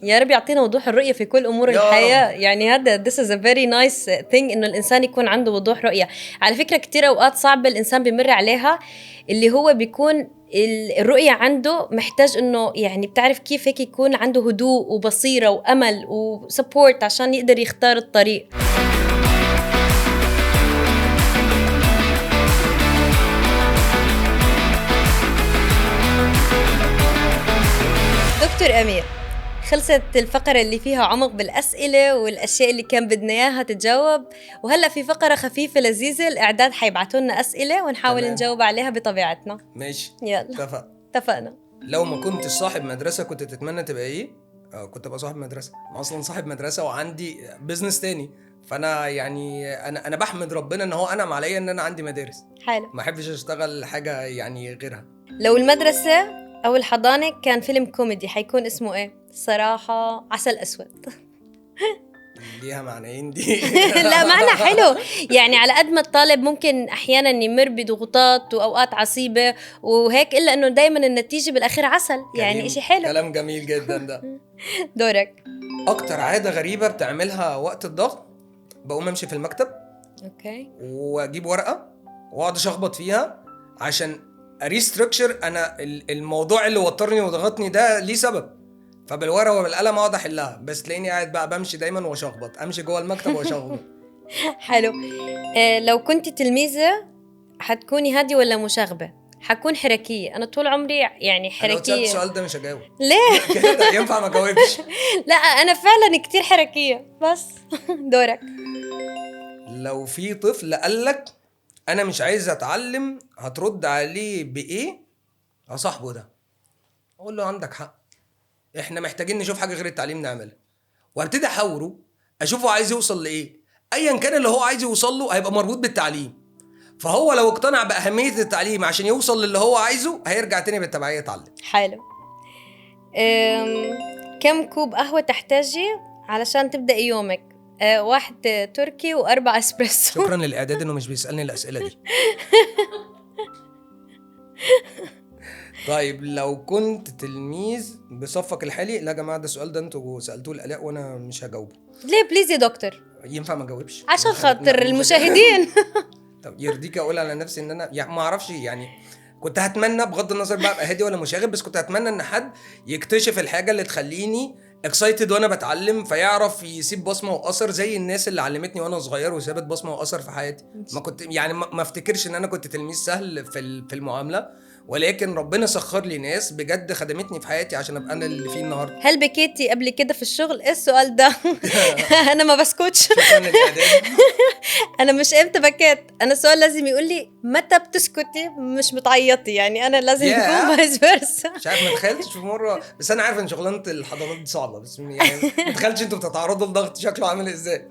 Speaker 1: يا رب يعطينا وضوح الرؤية في كل أمور
Speaker 2: يا
Speaker 1: الحياة.
Speaker 2: رب.
Speaker 1: يعني هذا this is a very nice thing إنه الإنسان يكون عنده وضوح رؤية. على فكرة كتير أوقات صعبة الإنسان بيمر عليها، اللي هو بيكون الرؤية عنده محتاج إنه يعني بتعرف كيف هيك يكون عنده هدوء وبصيرة وأمل وسبورت عشان يقدر يختار الطريق. دكتور أمير، خلصت الفقرة اللي فيها عمق بالأسئلة والأشياء اللي كان بدنا إياها تتجاوب، وهلأ في فقرة خفيفة لذيذة. الإعداد حيبعتوا لنا أسئلة ونحاول
Speaker 2: تمام.
Speaker 1: نجاوب عليها بطبيعتنا.
Speaker 2: ماشي.
Speaker 1: يلا اتفقنا.
Speaker 2: لو ما كنت صاحب مدرسه كنت تتمنى تبقى ايه؟ كنت ابقى صاحب مدرسه. انا اصلا صاحب مدرسه وعندي بيزنس تاني، فانا يعني انا بحمد ربنا ان هو انعم عليا ان انا عندي مدارس.
Speaker 1: حلو.
Speaker 2: ما احبش اشتغل حاجه يعني غيرها.
Speaker 1: لو المدرسة أو الحضانة كان فيلم كوميدي حيكون اسمه إيه؟ صراحة عسل أسود.
Speaker 2: ليها معنيين دي.
Speaker 1: لا معنى حلو، يعني على قد ما الطالب ممكن أحيانا يمر بضغوطات وأوقات عصيبة وهيك، إلا أنه دايما النتيجة بالأخير عسل، يعني إشي حلو.
Speaker 2: كلام جميل جدا ده.
Speaker 1: دورك.
Speaker 2: اكتر عاده غريبه بتعملها وقت الضغط؟ بقوم امشي في المكتب
Speaker 1: أوكي.
Speaker 2: واجيب ورقه واقعد اشخبط فيها عشان اريستراكشر انا الموضوع اللي وترني وضغطني ده ليه سبب، فبالورقه وبالقلم اقعد احلها. بس تلاقيني قاعد بقى بمشي دايما واشخبط، امشي جوه المكتب واشخبط.
Speaker 1: حلو. لو كنت تلميذة حتكوني هادية ولا مشاغبة؟ حكون حركية. أنا طول عمري يعني
Speaker 2: لو اتسألت
Speaker 1: حركية.
Speaker 2: السؤال ده مش هجاوب.
Speaker 1: ليه؟
Speaker 2: كده ينفع ما اجاوبش؟
Speaker 1: لا أنا فعلا كتير حركية بس. دورك.
Speaker 2: لو في طفل قالك انا مش عايز اتعلم، هترد عليه بايه؟ صاحبه ده اقول له عندك حق، احنا محتاجين نشوف حاجه غير التعليم نعملها. وابتدي احاوره اشوفه عايز يوصل لايه. ايا كان اللي هو عايز يوصل له هيبقى مربوط بالتعليم، فهو لو اقتنع باهميه التعليم عشان يوصل للي هو عايزه هيرجع تاني بالتبعيه يتعلم.
Speaker 1: حلو. كم كوب قهوة تحتاجي علشان تبدأ يومك؟ 1 تركي و4 اسبريسو.
Speaker 2: شكرا للاعداد انه مش بيسالني الاسئله دي. طيب لو كنت تلميذ بصفك الحالي، لا يا جماعه ده السؤال ده انتوا سالتوه الالاء وانا مش هجاوبه.
Speaker 1: ليه بليز يا دكتور؟
Speaker 2: ينفع ما اجاوبش
Speaker 1: عشان خاطر المشاهدين.
Speaker 2: طب يرضيك اقول على نفسي ان انا يعني ما اعرفش، يعني كنت هتمنى بغض النظر بقى ابقى هادي ولا مشاغب، بس كنت هتمنى ان حد يكتشف الحاجه اللي تخليني اكسايتد وانا بتعلم، فيعرف يسيب بصمه واثر زي الناس اللي علمتني وانا صغير وسابت بصمه واثر في حياتي. ما كنت يعني ما افتكرش ان انا كنت تلميذ سهل في المعامله، ولكن ربنا سخر لي ناس بجد خدمتني في حياتي عشان ابقى انا اللي فيه النهارده.
Speaker 1: هل بكيتي قبل كده في الشغل؟ ايه السؤال ده؟ انا ما بسكتش.
Speaker 2: شكرا للاعداد.
Speaker 1: انا مش امتى بكيت، انا السؤال لازم يقول لي متى بتسكتي مش بتعيطي، يعني انا لازم
Speaker 2: ياه.
Speaker 1: يكون فايس فيرسا.
Speaker 2: مش عارف، ما تخيلتش في مره، بس انا عارف ان شغلانه الحضانات دي صعبه، بس يعني ما تخيلتش انتوا بتتعرضوا لضغط شكله عامل ازاي.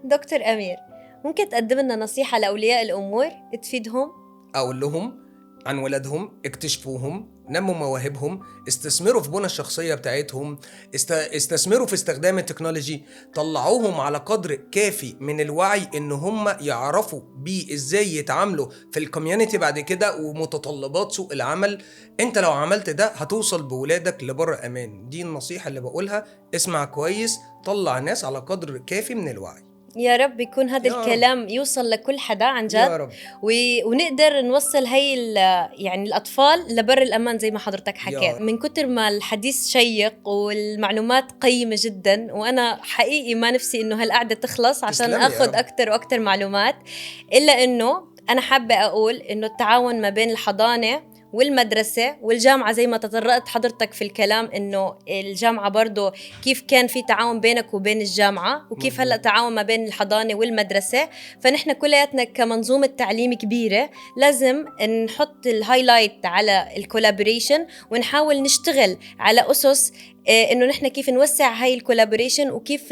Speaker 1: دكتور امير، ممكن تقدم لنا نصيحه لاولياء الامور تفيدهم؟
Speaker 2: اقول لهم عن ولادهم: اكتشفوهم، نموا مواهبهم، استثمروا في بنى الشخصيه بتاعتهم، استثمروا في استخدام التكنولوجي، طلعوهم على قدر كافي من الوعي ان هم يعرفوا بيه ازاي يتعاملوا في الكوميونتي بعد كده ومتطلبات سوق العمل. انت لو عملت ده هتوصل بولادك لبر امان. دي النصيحه اللي بقولها. اسمع كويس، طلع ناس على قدر كافي من الوعي.
Speaker 1: يا رب يكون هذا
Speaker 2: يا رب.
Speaker 1: الكلام يوصل لكل حدا عن
Speaker 2: يا
Speaker 1: جد،
Speaker 2: رب.
Speaker 1: ونقدر نوصل هي يعني الأطفال لبر الأمان زي ما حضرتك حكيت.
Speaker 2: رب.
Speaker 1: من كتر ما الحديث شيق والمعلومات قيمة جدا، وأنا حقيقي ما نفسي إنه هالقعدة تخلص عشان
Speaker 2: تسلمي يا
Speaker 1: أخذ
Speaker 2: رب.
Speaker 1: أكتر وأكتر معلومات، إلا إنه أنا حابة أقول إنه التعاون ما بين الحضانة والمدرسة والجامعة، زي ما تطرقت حضرتك في الكلام إنه الجامعة برضو كيف كان في تعاون بينك وبين الجامعة، وكيف
Speaker 2: مظبوط.
Speaker 1: هلأ تعاون ما بين الحضانة والمدرسة. فنحن كلياتنا كمنظومة تعليم كبيرة لازم نحط الهايلايت على الكولابوريشن، ونحاول نشتغل على أسس إنه نحن كيف نوسع هاي الكولابوريشن، وكيف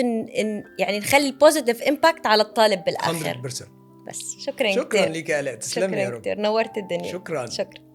Speaker 1: يعني نخلي بوزيتيف إمباكت على الطالب بالآخر.
Speaker 2: 100%.
Speaker 1: بس شكرا
Speaker 2: شكرا
Speaker 1: كتير.
Speaker 2: ليك يا آلاء، تسلمي يا
Speaker 1: شكرا
Speaker 2: رب.
Speaker 1: كتير، نورت الدنيا.
Speaker 2: شكرا.
Speaker 1: شكرا.